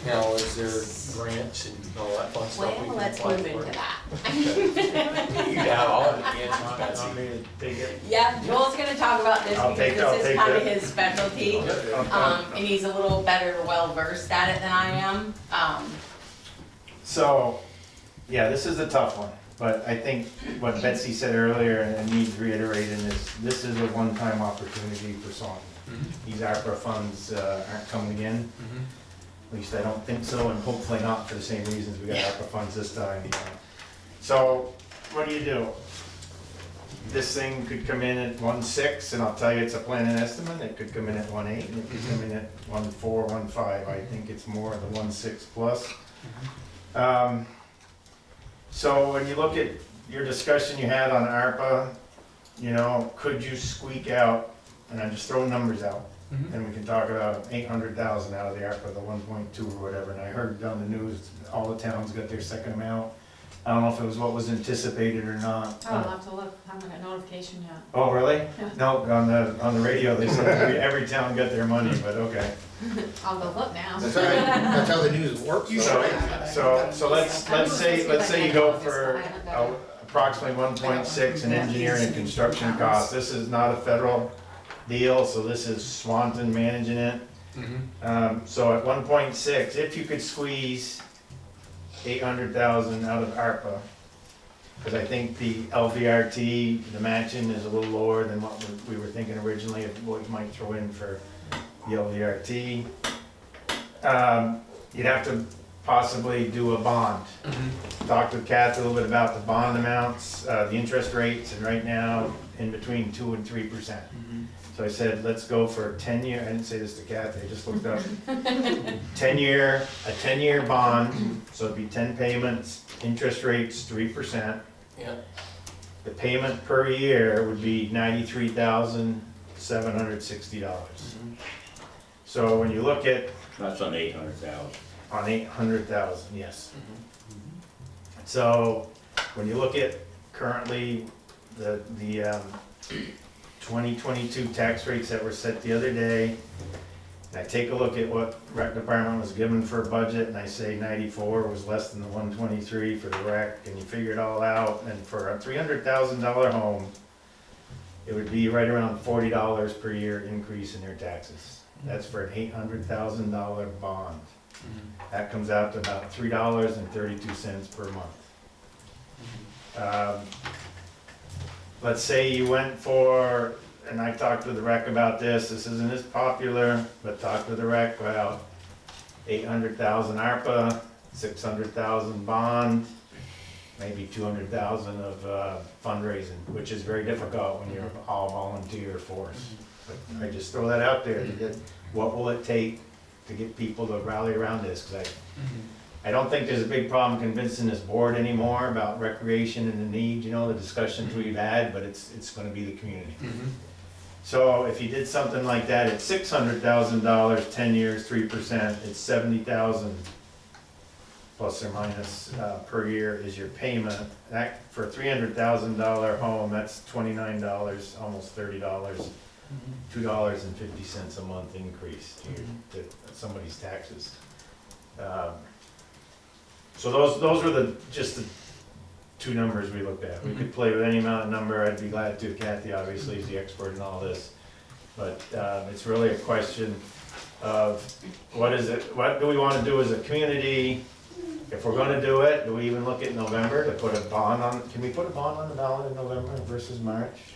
Now, is there grants and all that fun stuff? we Well, can let's apply move for? into that. You have all the answers, Betsy. Take it. Yeah, Joel's gonna talk about this I'll because take this is kind of that. his specialty. And he's a little better, well versed at it than I am. So, yeah, this is a tough one, but I think what Betsy said earlier and needs reiterating is this is a one-time opportunity for Swanton. These ARPA funds aren't coming in, at least I don't think so, and hopefully not for the same reasons we got ARPA funds this time. So, what do? this thing could come in at 1.6, and I'll tell you, it's a plan and estimate, it could come in at 1.8, and it could come in at 1.4, 1.5, I think it's more the 1.6 plus. So when you look at your discussion you had on ARPA, you know, could you squeak out, and I'm just throwing numbers out, and we can talk about 800,000 out of the ARPA, the 1.2 or whatever, and I heard on the news, all the towns got their second amount. I don't know if it was what was anticipated or not. Oh, I'll have to look, I haven't got notification yet. Oh, really? No, on the radio, they said every town got their money, but okay. I'll go look now. That's how the news works. So let's say you go for approximately 1.6 in engineering and construction costs. This is not a federal deal, so this is Swanton managing it. So at 1.6, if you could squeeze 800,000 out of ARPA, because I think the LVRT, the matching is a little lower than what we were thinking originally of what you might throw in for the LVRT. You'd have to possibly do a bond. Talked with Kathy a little bit about the bond amounts, the interest rates, and right now in between 2 and 3%. So I said, let's go for a 10-year, I didn't say this to Kathy, I just looked up. a 10-year bond, so it'd be 10 payments, interest rates 3%. Yeah. The payment per year would be $93,760. So when you look at, That's on 800,000. on 800,000, yes. So when you look at currently the 2022 tax rates that were set the other day, and I take a look at what rec department was given for a budget, and I say 94 was less than the 123 for the rec, and you figure it all out, and for a $300,000 home, it would be right around $40 per year increase in their taxes. That's for an $800,000 bond. That comes out to about $3.32 per month. Let's say you went for, and I talked with the rec about this isn't as popular, but talked with the rec about 800,000 ARPA, 600,000 bond, maybe 200,000 of fundraising, which is very difficult when you're all volunteer force. But I just throw that out there, to get, what will it take to get people to rally around this? Because I don't think there's a big problem convincing this board anymore about recreation and the need, you know, the discussions we've had, but it's gonna be the community. So if you did something like that at $600,000, 10 years, 3%, it's 70,000 plus or minus per year is your payment. That, for a $300,000 home, that's $29, almost $30, $2.50 a month increase to somebody's taxes. So those were just the two numbers we looked at. We could play with any amount of number, I'd be glad to. Kathy obviously is the expert in all this. But it's really a question of what do we want to do as a community? If we're going to do it, do we even look at November to put a bond on? Can we put a bond on the ballot in November versus March?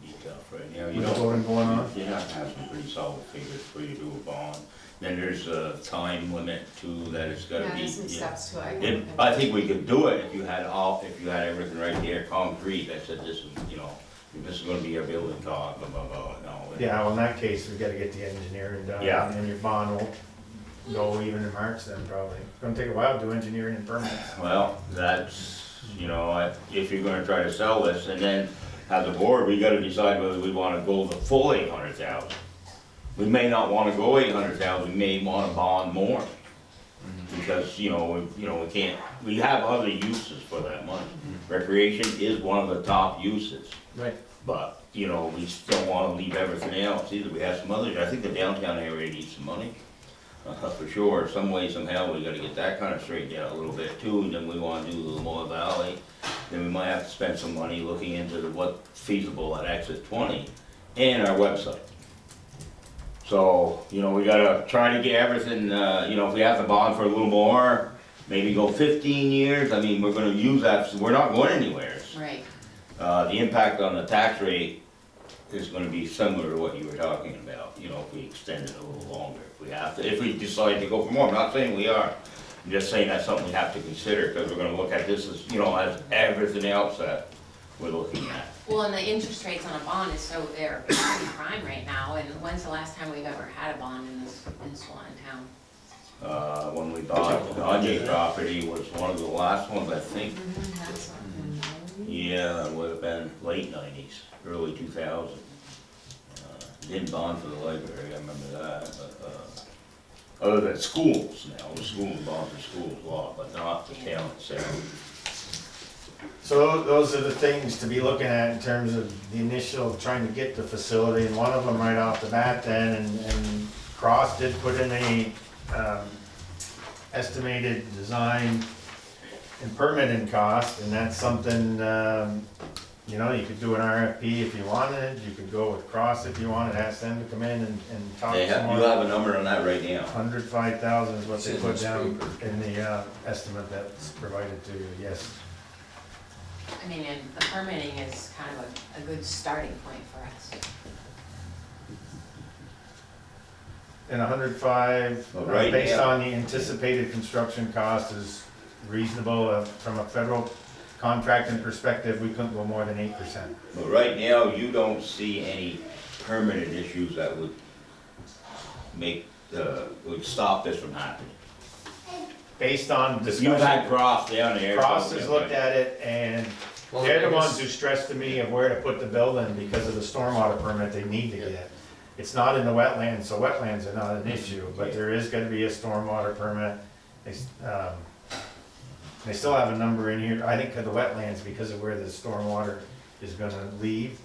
Be tough right now. With the voting going on? You have to have some pretty solid figures before you do a bond. Then there's a time limit too, that it's gotta be. There's some steps to it. I think we could do it if you had everything right there, concrete, that said this is, you know, this is gonna be our building cost, blah, blah, blah, no. Yeah, well, in that case, we gotta get the engineering done. Yeah. And your bond will go even in March then, probably. It's gonna take a while to do engineering and permits. Well, that's, you know, if you're gonna try to sell this, and then as a board, we gotta decide whether we wanna go the full 800,000. We may not wanna go 800,000, we may wanna bond more. Because, you know, we can't, we have other uses for that money. Recreation is one of the top uses. Right. But, you know, we still wanna leave everything else, either we have some other, I think the downtown area needs some money. For sure, some way, somehow, we gotta get that kinda straightened out a little bit too, and then we wanna do the Lamoille Valley. Then we might have to spend some money looking into what's feasible at Exit 20 and our website. So, you know, we gotta try to get everything, you know, if we have to bond for a little more, maybe go 15 years, I mean, we're gonna use that, we're not going anywhere. Right. The impact on the tax rate is gonna be similar to what you were talking about, you know, if we extend it a little longer, if we have to, if we decide to go for more, I'm not saying we are. I'm just saying that's something we have to consider, because we're gonna look at this as, you know, as everything else that we're looking at. Well, and the interest rates on a bond is so, they're pretty prime right now, and when's the last time we've ever had a bond in Swanton Town? When we bought the Gagne property was one of the last ones, I think. That's Yeah, it would have been late nineties, early 2000. Didn't bond for the library, I remember that, but, other than schools now, the schools bond for schools a lot, but not the town itself. So those are the things to be looking at in terms of the initial, trying to get the facility, and one of them right off the bat then, and Cross did put in a, estimated design and permitting cost, and that's something, you know, you could do an RFP if you wanted, you could go with Cross if you wanted, ask them to come in and talk They some have, more. you have a number on that right now. 105,000 is what It's they in put this down paper. in the estimate that's provided to you, yes. I mean, and the permitting is kind of a good starting point for us. And 105, Well, right based now- on the anticipated construction cost is reasonable. From a federal contracting perspective, we couldn't go more than 8%. But right now, you don't see any permanent issues that would would stop this from happening. Based on You've had discussion, Cross down there. Cross has looked at it, and Well, they're the I ones guess- who stressed to me of where to put the building because of the stormwater permit they need to get. It's not in the wetlands, so wetlands are not an issue, but there is gonna be a stormwater permit. They still have a number in here, I think of the wetlands because of where the stormwater is gonna leave,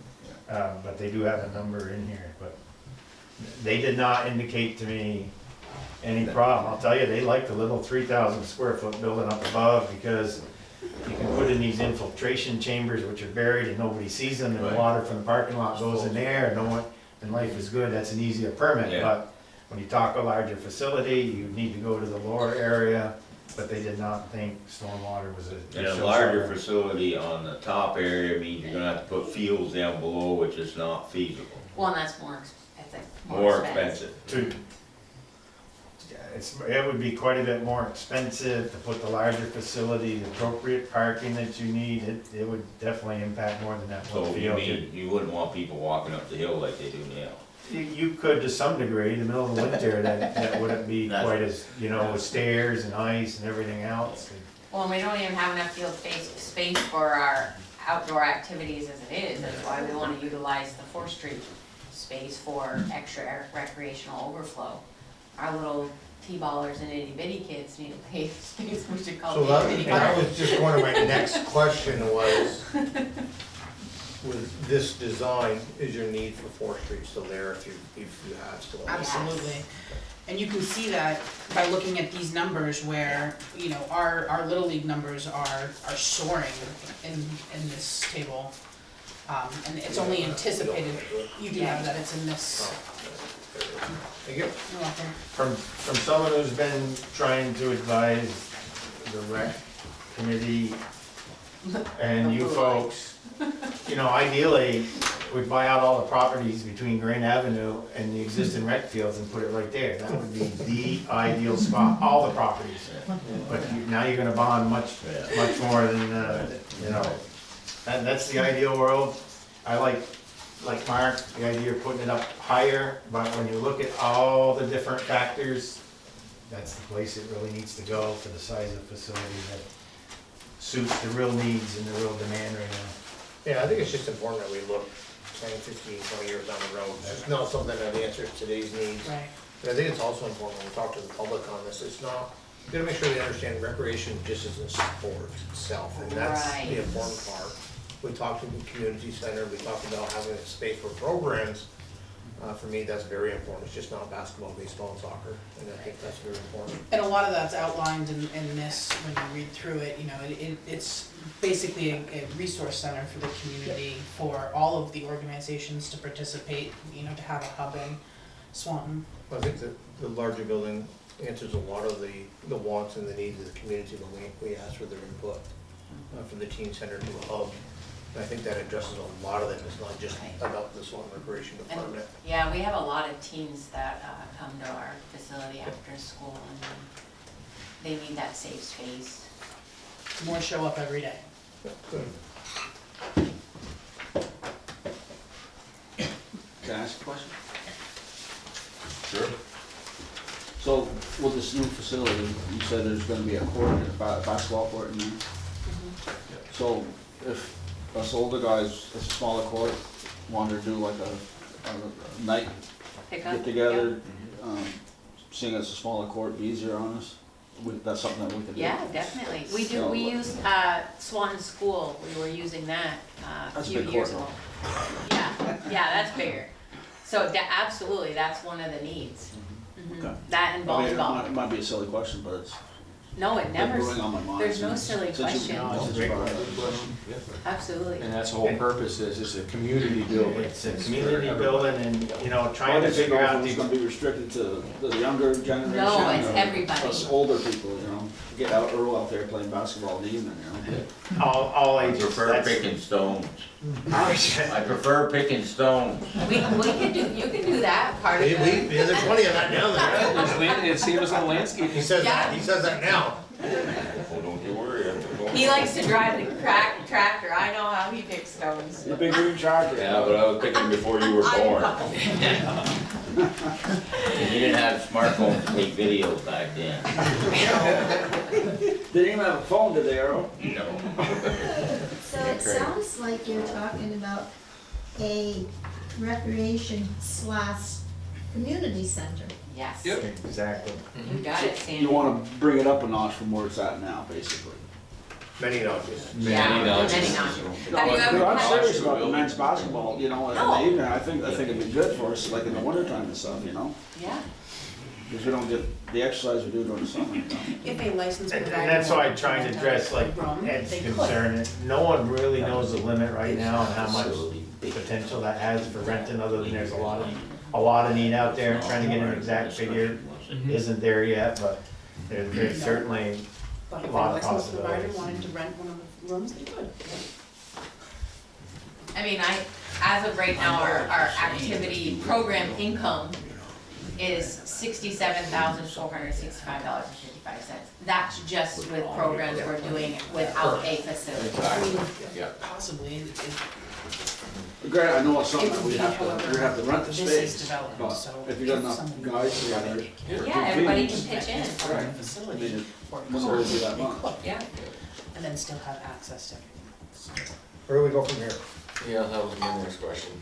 but they do have a number in here, but they did not indicate to me any problem. I'll tell you, they like the little 3,000 square foot building up above because you can put in these infiltration chambers which are buried and nobody sees them, and the Right. water from the parking lot goes in there, and no one, and life is good, that's an easier permit, Yeah. but when you talk a larger facility, you need to go to the lower area, but they did not think stormwater was a. And a larger facility on the top area means you're gonna have to put fields down below, which is not feasible. Well, and that's more, I think, More expensive. It would be quite a bit more expensive to put the larger facility, the appropriate parking that you need, it would definitely impact more than that So one you field. mean, you wouldn't want people walking up the hill like they do now? You could to some degree, in the middle of the winter, that wouldn't be quite as, you know, with stairs and ice and everything else. Well, and we don't even have enough field space for our outdoor activities as it is, that's why we wanna utilize the 4th Street space for extra recreational overflow. Our little T-ballers and itty bitty kids need a pay space, we should call So it that, itty bitty that garden. was just one of my next question was, with this design, is your need for 4th Street still there if you have still? Absolutely. And you can see that by looking at these numbers where, you know, our Little League numbers are soaring in this table. And it's only anticipated, you do have that, it's in this. Thank you. You're welcome. From someone who's been trying to advise the rec committee and you folks, you know, ideally, we'd buy out all the properties between Grand Avenue and the existing rec fields and put it right there. That would be the ideal spot, all the properties. But now you're gonna bond much more than, you know, that's the ideal world. I like Mark, the idea of putting it up higher, but when you look at all the different factors, that's the place it really needs to go for the size of facility that suits the real needs and the real demand right now. Yeah, I think it's just important that we look 10, 15, 20 years down the road. It's not something that answers today's needs. Right. And I think it's also important when we talk to the public on this, it's not, you gotta make sure they understand recreation just isn't sport itself, and that's Right. the important part. We talked to the community center, we talked about having a space for programs. For me, that's very important, it's just not basketball, baseball, and soccer, and I think that's very important. And a lot of that's outlined in this, when you read through it, you know, it's basically a resource center for the community, for all of the organizations to participate, you know, to have a hub in Swanton. I think that the larger building answers a lot of the wants and the needs of the community when we ask for their input, from the teen center to a hub. And I think that addresses a lot of them, it's not just about the Swanton Recreation And, Department. yeah, we have a lot of teens that come to our facility after school, and they need that safe space. More show up every day. Good. ask a question? Sure. So with this new facility, you said there's gonna be a court, a basketball court in there? So if us older guys, it's a smaller court, wanted to do like a night Pick up. get together, seeing as a smaller court, be easier on us, that's something that we could do. Yeah, definitely. We do, So, we use, Swanton School, we were using that a That's a few big years court, ago. Yeah, that's bigger. So absolutely, that's one of the needs. Okay. That and I mean, volleyball. it might be a silly question, but it's No, it been never, brewing on my mind. there's no since- silly since you- question. since you brought it up. Absolutely. And that's the whole purpose is, it's a community building. It's a community building and, you know, I trying to didn't figure know if out it was these. gonna be restricted to the younger generation. No, it's or everybody. Us older people, you know, get out, Earl out there playing basketball in the evening, you know? All I ages. prefer That's- picking stones. I prefer picking stones. We can do, you can do that part of We, it. there's plenty of that down there. It saves on landscape. He says that now. Oh, don't you worry. He likes to drive the tractor, I know how he picks stones. The big green charger. Yeah, but I was picking before you were born. You didn't have smartphones to take videos back then. They didn't even have a phone, did they, Earl? No. So it sounds like you're talking about a recreation / community center. Yes. Exactly. You got it, Sandy. You wanna bring it up a notch from where it's at now, basically. Many notches. Yeah, many notches. Have you ever I'm had- serious about the men's basketball, you know, in No. the evening, I think it'd be good for us, like in the wintertime and stuff, you know? Yeah. Because we don't get the exercise we do during the summer, you know? If a licensed And provider. that's why I wanted to tried to rent address a like room, Ed's they could. concern. No one really knows the limit right now and how much potential that has for renting, other than there's a lot of need out there. Trying to get an exact figure isn't there yet, but there's certainly But if a lot of licensed provider possibilities. wanted to rent one of the rooms, they could. I mean, as of right now, our activity program income is $67,465.55. That's just with programs we're doing without a facility. Yeah. Possibly, Granted, I know it's something It that would we be, have to rent the this is space, development, but so if you got if enough someone guys wants together. to Yeah, everybody can rent pitch in. for a I facility mean, or a wouldn't really be that they much. could, Yeah. and then still have access to everything. Where do we go from here? Yeah, that was my next question.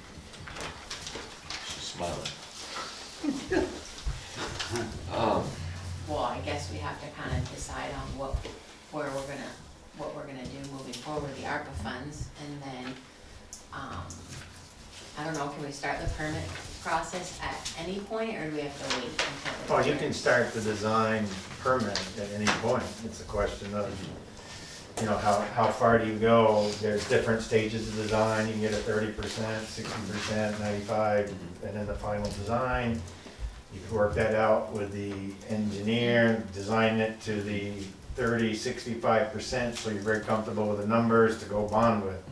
She's smiling. Well, I guess we have to kind of decide on what we're gonna do moving forward, the ARPA funds, and then, I don't know, can we start the permit process at any point, or do we have to wait until? it's Well, you ready? can start the design permit at any point. It's a question of, you know, how far do you go? There's different stages of design. You can get a 30%, 60%, 95, and then the final design. You can work that out with the engineer, design it to the 30, 65%, so you're very comfortable with the numbers to go bond with.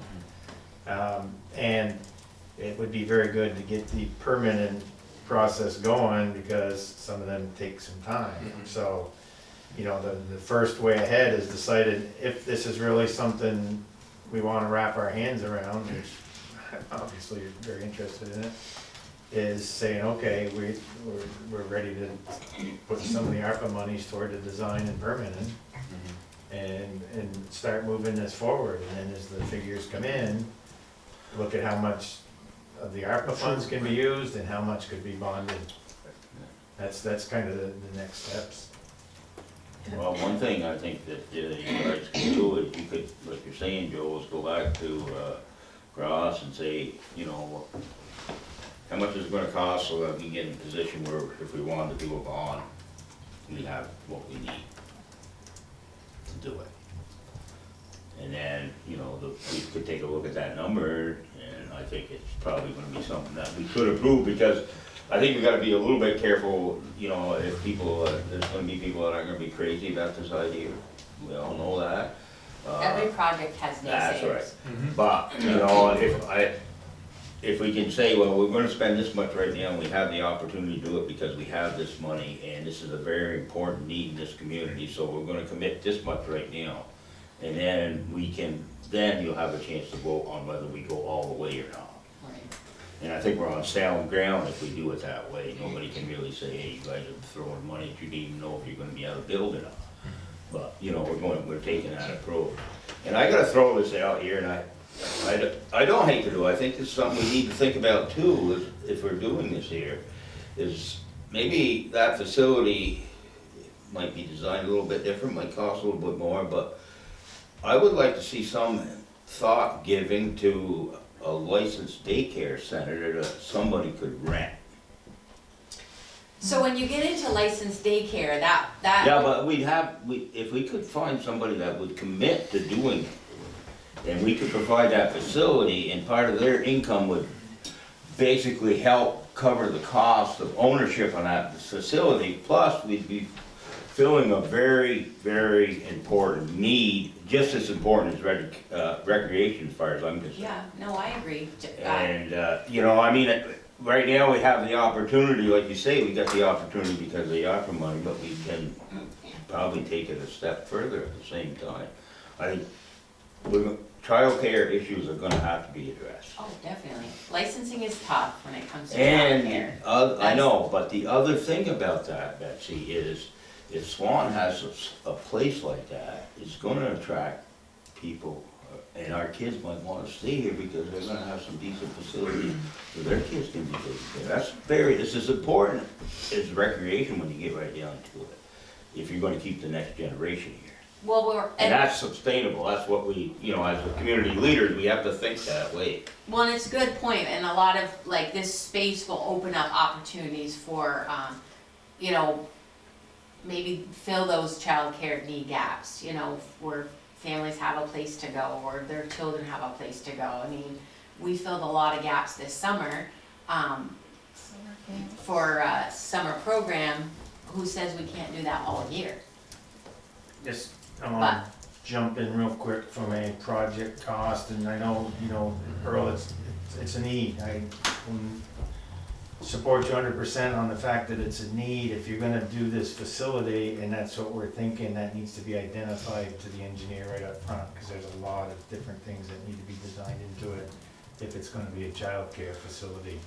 And it would be very good to get the permitting process going, because some of them take some time. So, you know, the first way ahead is decided if this is really something we wanna wrap our hands around, which obviously you're very interested in it, is saying, okay, we're ready to put some of the ARPA monies toward the design and permitting, and start moving this forward, and then as the figures come in, look at how much of the ARPA funds can be used and how much could be bonded. That's kind of the next steps. Well, one thing I think that you guys can do is you could, like you're saying, Joe, is go back to Ross and say, you know, how much is it gonna cost so that we can get in a position where if we wanted to do a bond, we have what we need to do it. And then, you know, we could take a look at that number, and I think it's probably gonna be something that we could approve, because I think we gotta be a little bit careful, you know, if people, there's gonna be people that aren't gonna be crazy about this idea. We all know that. Every project has That's naysayers. right. But, you know, if we can say, well, we're gonna spend this much right now, and we have the opportunity to do it because we have this money, and this is a very important need in this community, so we're gonna commit this much right now. And then then you'll have a chance to vote on whether we go all the way or not. Right. And I think we're on sound ground if we do it that way. Nobody can really say, hey, you guys are throwing money that you didn't even know if you're gonna be able to build it on. But, you know, we're taking that approach. And I gotta throw this out here, and I don't hate to do it. I think it's something we need to think about too, is if we're doing this here, is maybe that facility might be designed a little bit different, might cost a little bit more, but I would like to see some thought giving to a licensed daycare center that somebody could rent. So when you get into licensed daycare, that. Yeah, but if we could find somebody that would commit to doing it, then we could provide that facility, and part of their income would basically help cover the cost of ownership on that facility, plus we'd be filling a very, very important need, just as important as recreation as far as I'm concerned. Yeah, no, I agree. And, you know, I mean, right now we have the opportunity, like you say, we got the opportunity because of the ARPA money, but we can probably take it a step further at the same time. I think childcare issues are gonna have to be addressed. Oh, definitely. Licensing is tough when it comes to And, childcare. I know, but the other thing about that, Betsy, is if Swan has a place like that, it's gonna attract people, and our kids might wanna stay here because they're gonna have some decent facilities where their kids can be taken care of. This is important as recreation when you get right down to it, if you're gonna keep the next generation here. Well, And that's sustainable, that's what we, you know, as a community leaders, we have to think that way. well, and it's a good point, and a lot of, like, this space will open up opportunities for, you know, maybe fill those childcare need gaps, you know, where families have a place to go, or their children have a place to go. I mean, we filled a lot of gaps this summer, for a summer program. Who says we can't do that all year? Just, I wanna jump in real quick from a project cost, and I know, you know, Earl, it's a need. I support you 100% on the fact that it's a need. If you're gonna do this facility, and that's what we're thinking, that needs to be identified to the engineer right up front, because there's a lot of different things that need to be designed into it if it's gonna be a childcare facility.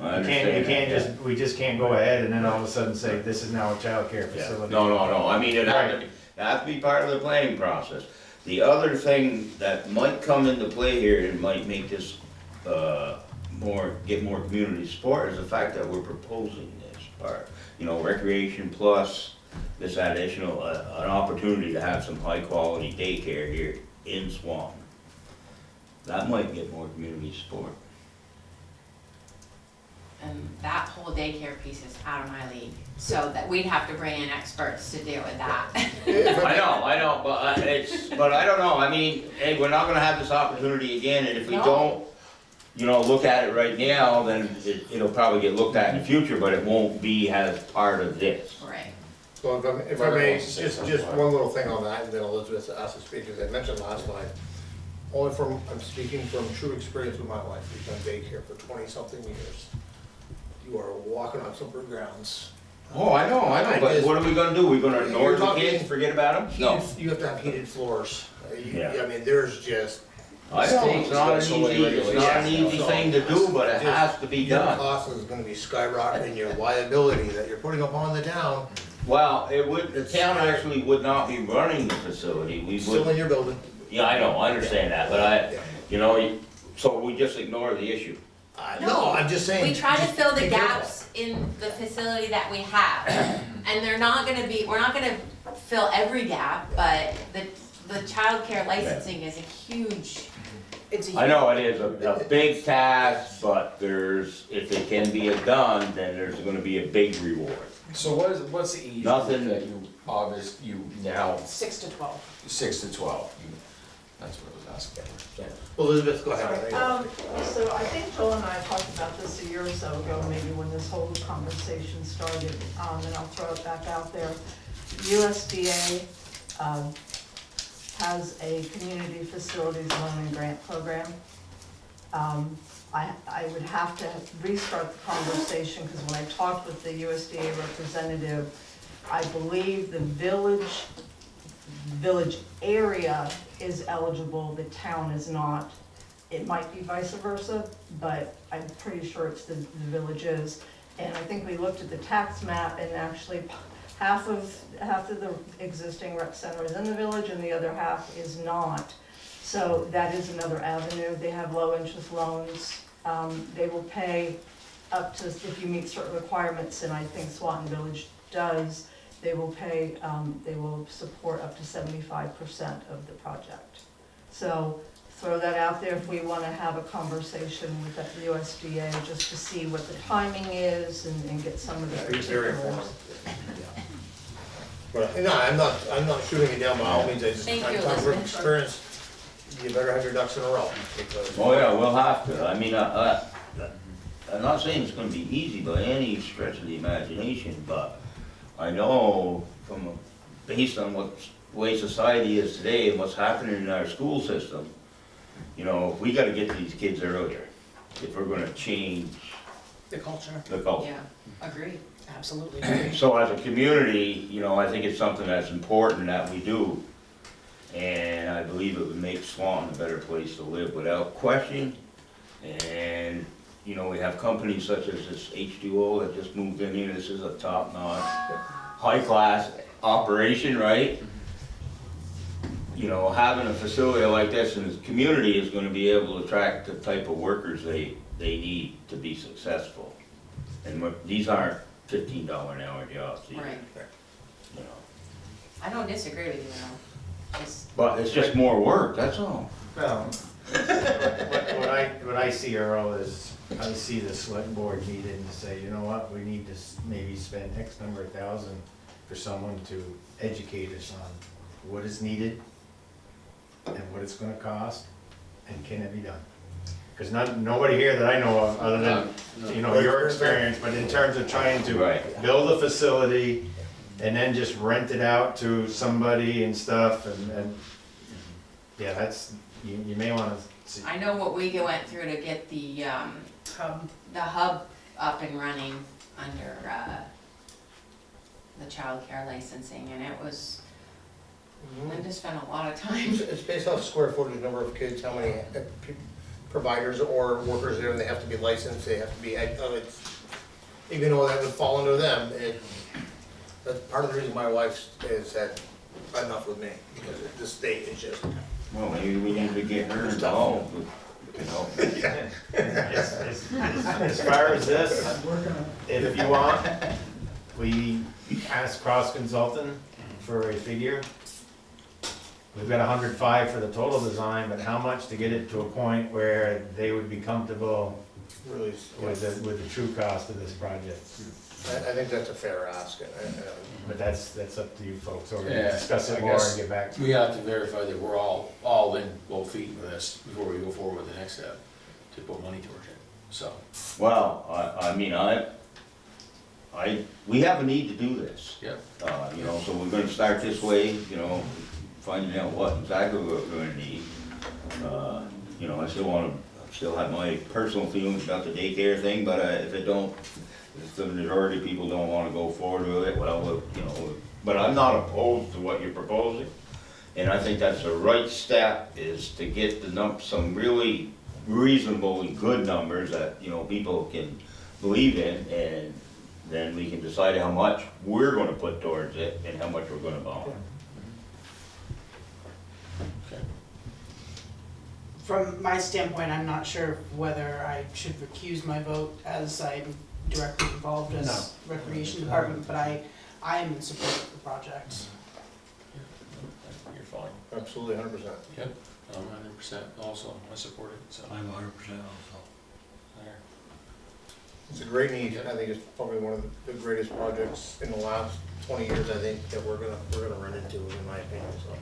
I You can't understand that, just, we just can't go ahead and then all of a sudden say, this is now a childcare yeah. facility. No, I mean, it Right. has to be part of the planning process. The other thing that might come into play here and might make this, get more community support is the fact that we're proposing this part. You know, recreation plus this additional, an opportunity to have some high quality daycare here in Swan. That might get more community support. And that whole daycare piece is out of my league, so that we'd have to bring in experts to deal with that. I know, but I don't know, I mean, hey, we're not gonna have this opportunity again, and if we No. don't, you know, look at it right now, then it'll probably get looked at in the future, but it won't be as part of this. Right. So if I may, just one little thing on that, and then Elizabeth asked to speak, as I mentioned last night, I'm speaking from true experience with my wife, who's done daycare for 20-something years. You are walking on slippery grounds. Oh, I know, but what are we gonna do? We gonna ignore You're the talking kids, forget about them? No. You have to have heated floors. Yeah. I mean, there's just. I know, it's not an easy thing to do, but it has to be Your done. cost is gonna be skyrocketing, your liability that you're putting upon the town, Well, the town actually would not be running the facility, we still in would, your building. yeah, I know, I understand that, but you know, so we just ignore the issue. No, I'm just saying. We try to just fill the be careful. gaps in the facility that we have, and we're not gonna fill every gap, but the childcare licensing is a huge, I know it is a big task, but if it can be done, then there's gonna be a big reward. So what's the age Nothing. group that you now, 6 to 12. 6 to 12? That's what I was asking. Elizabeth, go ahead. So I think Joel and I talked about this a year or so ago, maybe when this whole conversation started, and I'll throw it back out there. USDA has a community facilities loan and grant program. I would have to restart the conversation, because when I talked with the USDA representative, I believe the village area is eligible, the town is not. It might be vice versa, but I'm pretty sure it's the villages. And I think we looked at the tax map, and actually half of the existing rec center is in the village and the other half is not. So that is another avenue. They have low interest loans. They will pay up to, if you meet certain requirements, and I think Swanton Village does, they will pay, they will support up to 75% of the project. So throw that out there if we want to have a conversation with that USDA just to see what the timing is and get some of the It's very particulars. informative. But, no, I'm not shooting it down by all means, Thank you, I'm talking from Elizabeth. experience. You better have your ducks in a row, because. Oh, yeah, we'll have to. I mean, I'm not saying it's gonna be easy by any stretch of the imagination, but I know based on what way society is today and what's happening in our school system, you know, we gotta get these kids earlier if we're gonna change The culture, the culture. Yeah, agreed. absolutely. So as a community, you know, I think it's something that's important that we do. And I believe it would make Swanton a better place to live without question. And, you know, we have companies such as this H2O that just moved in here. This is a top-notch, high-class operation, right? You know, having a facility like this in the community is gonna be able to attract the type of workers they need to be successful. And these aren't $15 an hour jobs either. Right. You know. I don't disagree with you, Al. But it's just more work, that's all. Well, what I see, Earl, is I see the select board needing to say, you know what, we need to maybe spend X number of thousand for someone to educate us on what is needed and what it's gonna cost, and can it be done? Because nobody here that I know of, other than, you know, your experience, but in terms of trying to Right. build a facility and then just rent it out to somebody and stuff, and yeah, that's, you may wanna see. I know what we went through to get the hub up and running under, the childcare licensing, and it was, Linda spent a lot of time. It's based off square footage, number of kids, how many providers or workers there, and they have to be licensed, they have to be, even though that would fall under them, that's part of the reason my wife has said enough with me, because the state is just. Well, maybe we need to get her involved, you know. As far as this, if you want, we asked Cross Consultant for a figure. We've got 105 for the total design, but how much to get it to a point where they would be comfortable Really, with the true cost of this project? I think that's a fair ask, But that's up to you folks, or we Yeah, can discuss it I more guess and get back to We have to verify that we're all in both feet with this before we go forward with the next step, to put money towards it, so. Well, I mean, we have a need to do this. Yep. You know, so we're gonna start this way, you know, finding out what exactly we're gonna need. You know, I still have my personal feelings about the daycare thing, but if the majority of people don't wanna go forward with it, well, you know, but I'm not opposed to what you're proposing. And I think that's the right step, is to get some really reasonable and good numbers that, you know, people can believe in, and then we can decide how much we're gonna put towards it and how much we're gonna bond. Okay. From my standpoint, I'm not sure whether I should recuse my vote, as I'm directly involved as Recreation Department, but I am in support of the project. You're fine. absolutely 100%. Yep, I'm 100% also, I support it, so. I'm 100% also. There. It's a great need, I think it's probably one of the greatest projects in the last 20 years, I think, that we're gonna run into, in my opinion, so.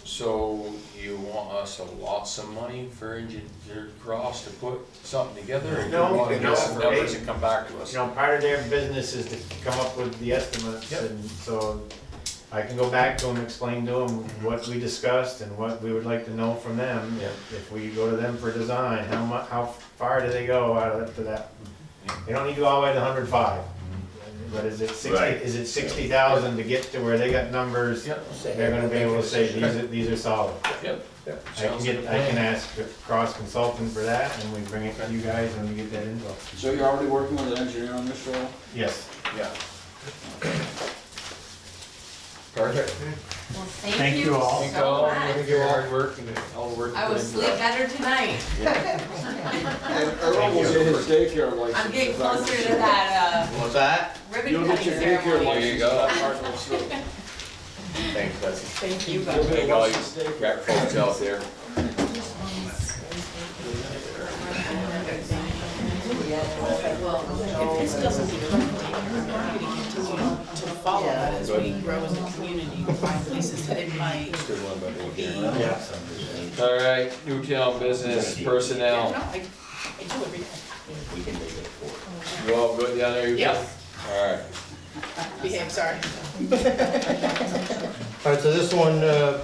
So you want us to allot some money for Engineer Cross to put something together? Or do you No, want to no, get some numbers hey, and come back to us? You know, part of their business is to come up with the estimates, and so I can go back to them, explain to them what we discussed and what we would like to know from them. If we go to them for design, how far do they go out of to that? They don't need to go all the way to 105. but is it Right. 60,000 to get to where they got numbers? They're gonna be able to say, these are solid. Yep. I can ask a cross consultant for that, and we bring it to you guys and we get that info. So you're already working with an engineer on this, Joel? Yes. Yeah. Perfect. Well, thank you all. Thank you so all much. for your hard work and all the work. I you will put into sleep that. better tonight. Earl will get his daycare license. I'm getting closer to that, What's that? ribbon You'll get cutting your daycare ceremony. license. There you go. Thanks, Betsy. Thank you, You'll guys. get Thank a all you license daycare. got folks out there. If this doesn't become a daily, we're going to continue to follow that as we grow as a community, to find places that it might be. All right, Newtown business personnel. No, I do every day. We can make it four. You all good down there? You good? Yes. All right. Behave, sorry. All right, so this one,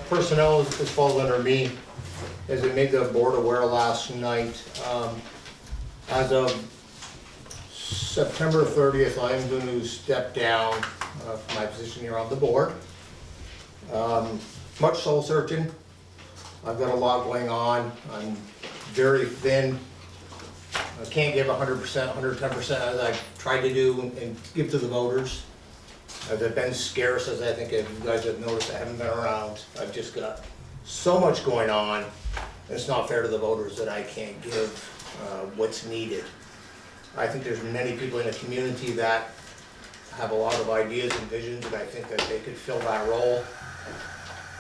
personnel is falls under me, as we made the board aware last night. As of September 30th, I am going to step down from my position here on the board. Much soul searching. I've got a lot going on. I'm very thin. I can't give 100%, 110% as I've tried to do and give to the voters. I've been scarce, as I think you guys have noticed. I haven't been around. I've just got so much going on. It's not fair to the voters that I can't give what's needed. I think there's many people in the community that have a lot of ideas and visions, and I think that they could fill that role.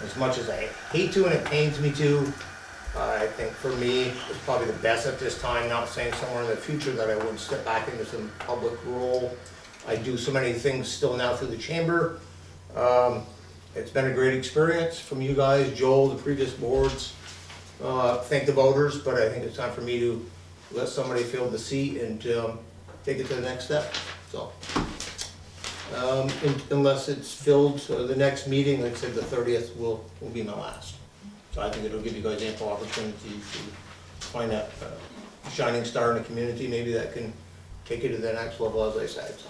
As much as I hate to and it pains me to, I think for me, it's probably the best at this time, not saying somewhere in the future that I wouldn't step back into some public role. I do so many things still now through the chamber. It's been a great experience from you guys, Joel, the previous boards. Thank the voters, but I think it's time for me to let somebody fill the seat and take it to the next step, so. Unless it's filled, the next meeting, like I said, the 30th will be my last. So I think it'll give you guys ample opportunity to find that shining star in the community, maybe that can take you to the next level, as I said, so.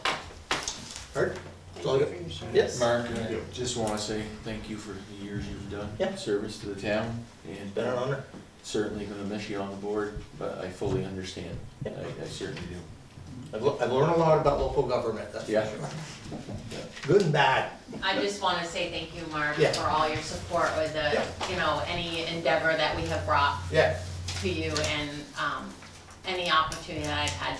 All right, that's all I got. Yes. Mark, I just want to say thank you for the years you've done, Yeah. service to the town, and Been an honor. certainly going to miss you on the board, but I fully understand. I certainly do. I've learned a lot about local government, that's for Yeah. sure. Good and bad. I just wanna say thank you, Mark, Yeah. for all your support with the, any endeavor that we have brought Yeah, to you, and, any opportunity that I've had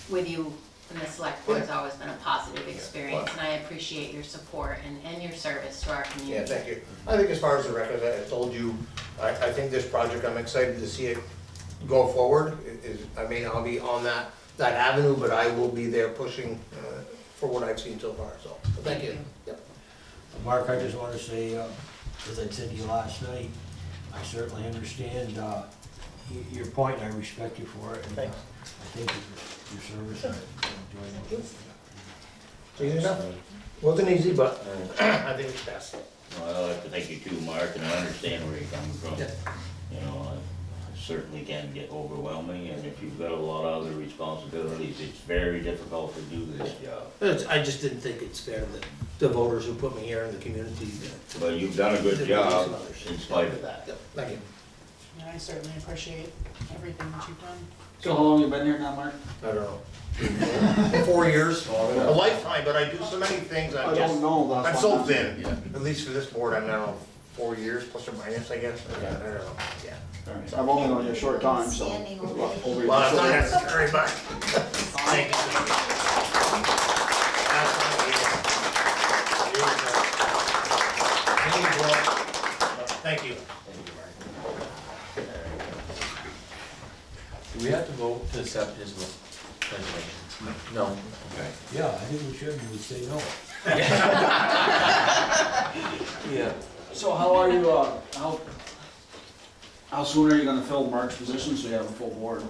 with you in the select board has always been a positive experience, and I appreciate your support and your service to our community. yeah, thank you. I think as far as the record, I told you, I think this project, I'm excited to see it go forward. I may not be on that avenue, but I will be there pushing for what I've seen so far, so, thank you. Yep. Mark, I just want to say, as I said to you last night, I certainly understand your point, and I respect you for it. And Thanks. I thank you for your service, and I enjoy it. Easy enough? Wasn't easy, but I think it's best. Well, I'd like to thank you too, Mark, and I understand where you're coming from. Yeah. You know, it certainly can get overwhelming, and if you've got a lot of other responsibilities, it's very difficult to do this job. I just didn't think it's fair to the voters who put me here in the community. But you've done a good job in spite of that. Yep, thank you. And I certainly appreciate everything that you've done. So how long you been here now, Mark? I don't know. 4 years, a lifetime, but I do so many things, I don't know, I'm that's so why. thin, at least for this board, I'm now 4 years, plus or minus, I guess, I don't know, yeah. I've only known you a short time, so. Standing over ovation. your- Well, it's not necessary, but. Thank you. Thank you. Do we have to vote to accept his resignation? No? Okay. Yeah, I think we should, and we say no. Yeah. So how are you, how soon are you gonna fill Mark's position so you have a full board?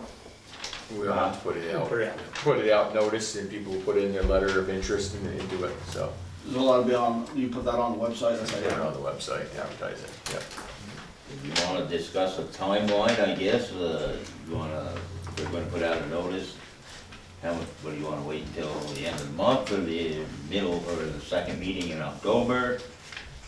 We don't have to put it out. Put it out. Put it out, notice, and people will put in their letter of interest into it, so. There's a lot to be on, you put that on the website, that's Put it on the website, advertise it, yeah. If you wanna discuss a timeline, I guess, we're gonna put out a notice. what do you wanna wait until the end of the month, or the middle, or the second meeting in October?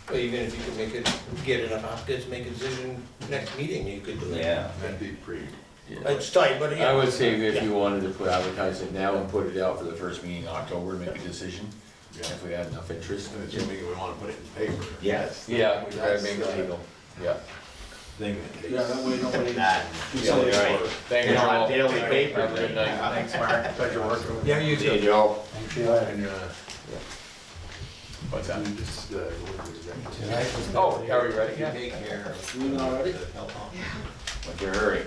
Well, even if you could make it, get enough applicants, make a decision next meeting, you could do it. Yeah, That'd be pretty. It's tight, but yeah. I would say if you wanted to put advertise it now and put it out for the first meeting in October, make a decision, if we had enough interest. And assuming we wanna put it in paper. Yes. Yeah, we gotta make it legal, yeah. Thing that Yeah, that way nobody. That, Yeah, you're right. Thank you, You know, Joel. daily paper. Have a good night. Thanks, Mark. Pleasure working with you. Yeah, you See you, too. Joe. And, What's that? we just, go to executive. Tonight was- Oh, are we ready? Yeah. Take care of. You know already? What's your hurry?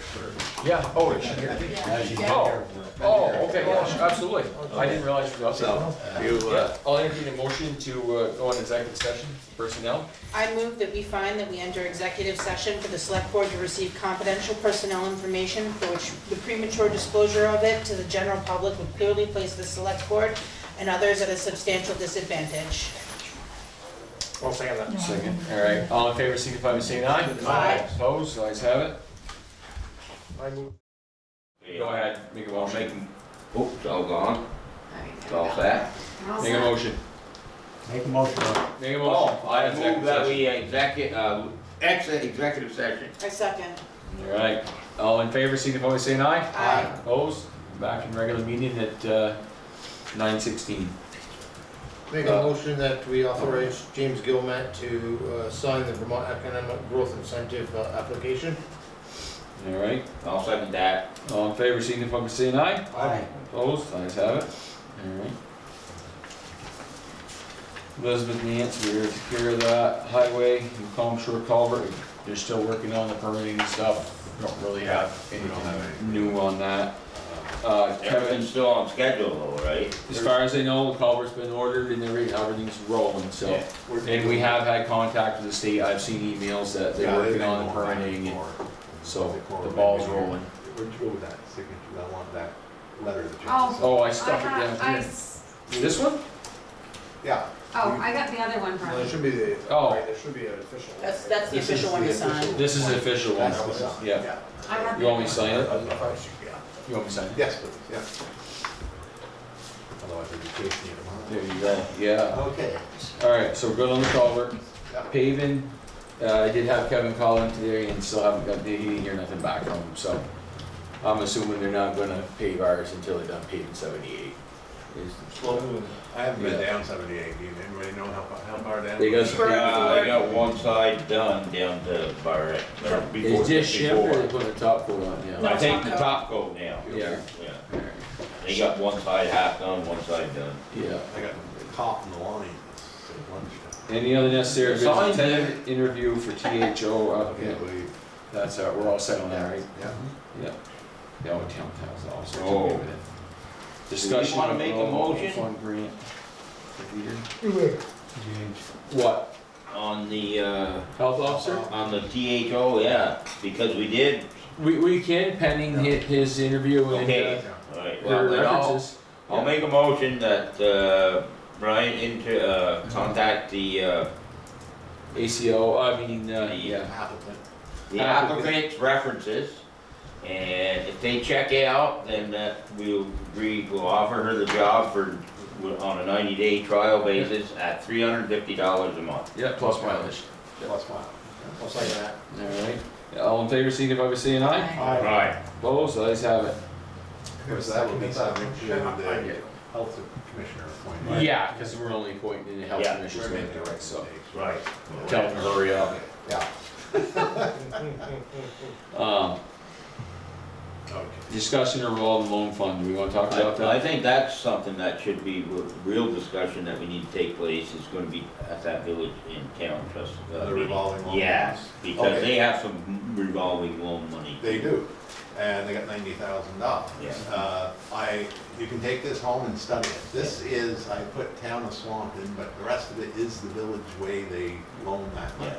Yeah, oh, is she here? Yeah, she's been Oh, here for- oh, okay, yeah, absolutely. I didn't realize you was out So, there. you, Yeah, I'll entertain a motion to go on executive session, personnel. I move that we find that we enter executive session for the select board to receive confidential personnel information for which the premature disclosure of it to the general public would clearly place the select board and others at a substantial disadvantage. I'll second that. Second. All right, all in favor, signify by saying aye. Aye. Opposed, ayes have it. I move. Go ahead, make a I'll motion. make, oh, it's all gone, it's all set. Make a motion. Make a motion. Make a motion. I Executive move that session. we exit executive session. I second. All right, all in favor, signify by saying aye. Aye. Opposed, back in regular meeting at 9:16. Make a motion that we authorize James Gilmet to sign the Vermont Economic Growth Incentive application. All right, I'll second that. all in favor, signify by saying aye. Aye. Opposed, ayes have it. All right. Elizabeth Nance, we're taking care of that highway, New Calm Shore culvert, they're still working on the permitting and stuff. Don't really have anything new on that. Kevin, Everything's still on schedule though, right? as far as I know, the culvert's been ordered and everything's rolling, so. Yeah. And we have had contact with the state, I've seen emails that they're working on the permitting, and so the ball's rolling. Where'd you go with that signature? I want that letter that you. Oh, I stuck it down here. This one? Yeah. I got the other one No, there should be the, Oh. right, there should be an official. That's the This is official one the to sign. official- This is the official one, That's the sign. yeah. I have You want me to sign it? Yeah. You want me to sign it? Yes, please, yeah. Otherwise, I'd be chasing you tomorrow. There you go, yeah. Okay. Alright, so we're good on the culvert. Yeah. Paving, I did have Kevin call in today and still haven't got, he didn't hear nothing back from him, so. I'm assuming they're not gonna pave ours until they're done paving 78. Slow moving. I haven't been down 78, do you, anybody know how far down? They got- I got one side done down to Barrett. It's just shimmed or they put a top coat on, yeah? I think the top coat now. Yeah. Yeah. They got one side half done, one side done. Yeah. I got caught in the line at lunchtime. Any other necessary business? Signs there. Tentative interview for THO, Okay, we, that's, we're all set on that, right? yeah. Yeah. The old town council also. Oh. okay with it. Discussion. wanna of make a local motion? Fund grant. If you did. What? On the, Health officer? on the THO, yeah, because we did, We can pending his interview and, okay, alright, their well, then references. I'll make a motion that, Brian contact the ACO, I mean, yeah. Applicant. the applicant's references, and if they check out, then we'll offer her the job on a 90-day trial basis at $350 a month. Yeah, plus mileage. Plus one. I'll second that. Alright. All in favor, signify by saying aye. Aye. Right. Opposed, ayes have it. Of course, that would be subject to the health commissioner appointment. Yeah, because we're only appointing the health Yeah. commissioners going to do it, so. Right. Tell them to hurry up. Yeah. Okay. Discussion of revolving loan fund, do we want to talk about I that? think that's something that should be, real discussion that we need to take place is gonna be at that village in town trust. The meeting. revolving loan Yes, funds? because Okay. they have some revolving loan money. They do, and they got $90,000. Yeah. You can take this home and study it. This is, I put town of Swanton, but the rest of it is the village way they loan that money.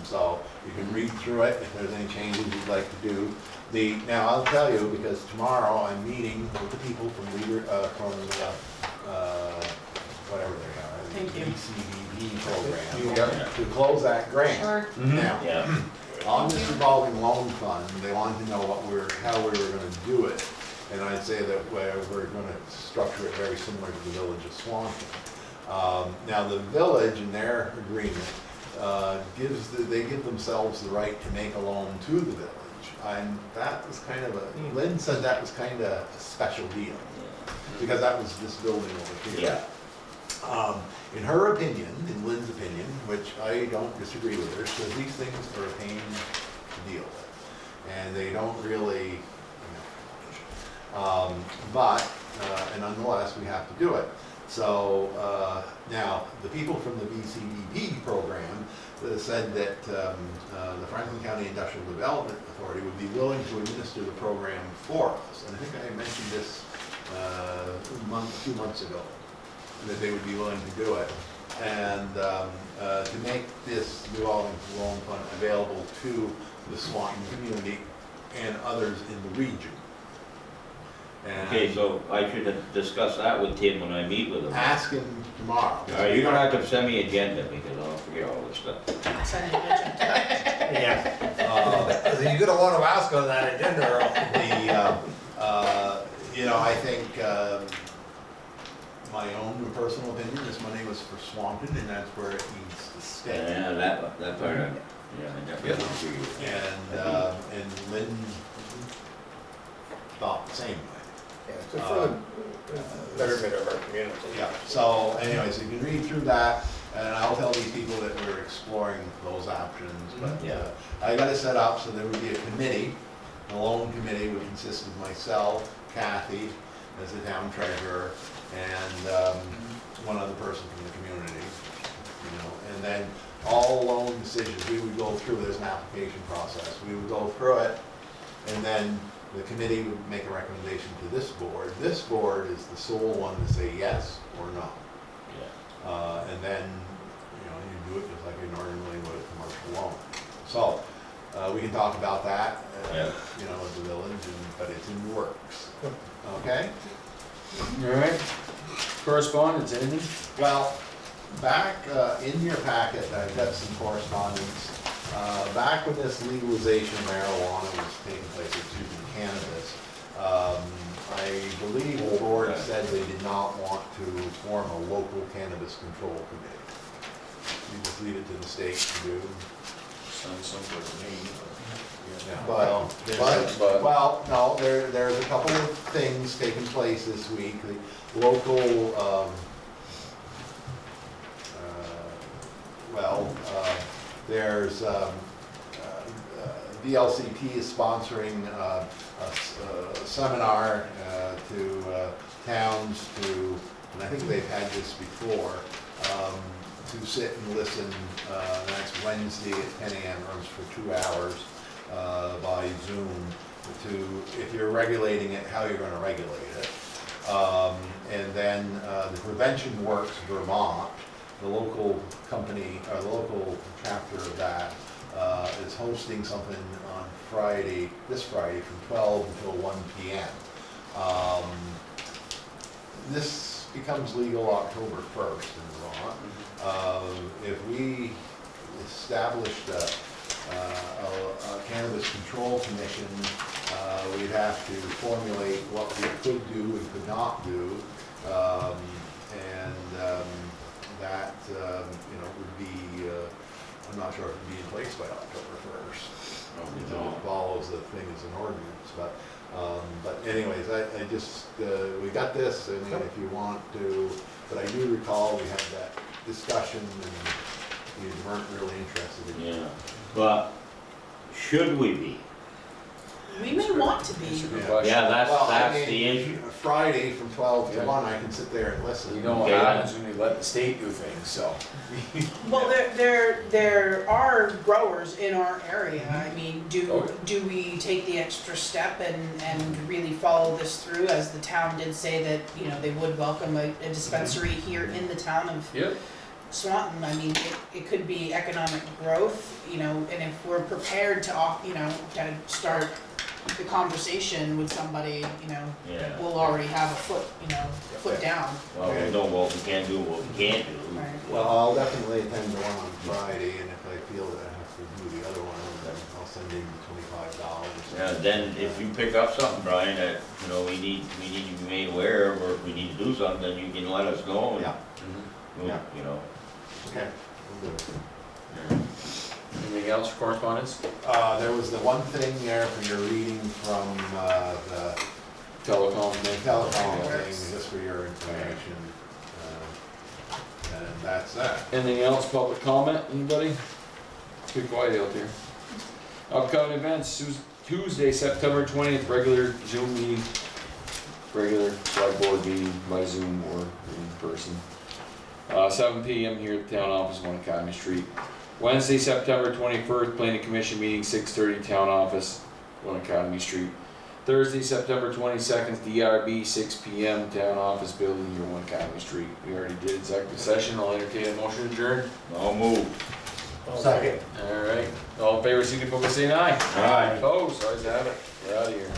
So you can read through it if there's any changes you'd like to do. Now I'll tell you, because tomorrow I'm meeting with the people from whatever they are. Thank you. ECDP program, to close that grant. Sure. Now, Yeah. on this revolving loan fund, they wanted to know how we were gonna do it. And I'd say that we're gonna structure it very similar to the village of Swanton. Now, the village, in their agreement, they give themselves the right to make a loan to the village. And that was kind of Lynn said that was kind of a special deal, because that was this building over here. Yeah. In her opinion, in Lynn's opinion, which I don't disagree with her, says these things are a pain to deal with. And they don't really, and nonetheless, we have to do it. So now, the people from the BCDP program said that the Franklin County Industrial Development Authority would be willing to administer the program for us. And I think I mentioned this a few months ago, that they would be willing to do it. And to make this revolving loan fund available to the Swanton community and others in the region. And Okay, so I should discuss that with Tim when I meet with him. ask him tomorrow. All right, you're gonna have to send me agenda because I'll forget all this stuff. Send it to Jim. Yeah. You got a lot of ask on that agenda, Earl. I think my own personal opinion, this money was for Swanton, and that's where it needs to stay. Yeah, that part, I definitely agree with you. And Lynn thought the same way. Yeah, it's for the betterment of our community. Yeah, so anyways, you can read through that, and I'll tell these people that we're exploring those options, but I got it set up so there would be a committee. The loan committee would consist of myself, Kathy, as the town treasurer, and one other person from the community, and then all loan decisions, we would go through, there's an application process, we would go through it, and then the committee would make a recommendation to this board. This board is the sole one to say yes or no. Yeah. And then, you do it just like you normally would a commercial loan. So, we can talk about that, with the village, but it's in the works. Okay? All right. Correspondence, anything? Well, back in your packet, I've got some correspondence. Back when this legalization of marijuana was taking place, cannabis, I believe the board said they did not want to form a local cannabis control committee. You just leave it to the state to do. Sounds simple to me. Well, no, there's a couple of things taking place this week. The local, there's VLCT is sponsoring a seminar to towns and I think they've had this before, to sit and listen next Wednesday at 10 a.m. runs for 2 hours by Zoom if you're regulating it, how you're going to regulate it. And then the Prevention Works Vermont, the local company, or the local chapter of that, is hosting something on this Friday from 12 until 1 p.m. This becomes legal October 1st in Vermont. If we established a cannabis control commission, we'd have to formulate what we could do and could not do, that would be, I'm not sure if it would be in place by October 1st. It follows the thing as an ordinance, but anyways, I just, we got this, and if you want to, but I do recall we had that discussion and you weren't really interested in it. Yeah, but should we be? We may want to be. Yeah, that's the issue. Friday from 12 to 1, I can sit there and listen. You know what happens when you let the state do things, so. Well, there are growers in our area. I mean, do we take the extra step and really follow this through, as the town did say that, they would welcome a dispensary here in the town of Swanton. I mean, it could be economic growth, and if we're prepared to, to start the conversation with somebody, you know, Yeah. we'll already have a foot, you know, foot down. Well, we know what we can do, what we can't do. Right. Well, I'll definitely attend the one on Friday, and if I feel that I have to do the other one, then I'll send in $25. Yeah, then if you pick up something, Brian, that, you know, we need to be made aware of, or if we need to do something, then you can let us know. And Yeah. we'll, Yeah. you know. Okay, we'll do it. Anything else for correspondence? There was the one thing there for your reading from, the Telecom thing? telecom thing, just for your information. And that's that. Anything else, public comment, anybody? It's too quiet out there. Upcoming events, Tuesday, September 20th, regular Zoom meeting, regular select board meeting by Zoom or in person. 7 PM here at the town office, 1 Academy Street. Wednesday, September 21st, planning commission meeting, 6:30, town office, 1 Academy Street. Thursday, September 22nd, DRB, 6 PM, town office building here, 1 Academy Street. We already did executive session, I'll entertain a motion to adjourn. I'll move. Second. Alright, all in favor, signify by saying aye. Aye. Opposed, ayes have it, we're out of here.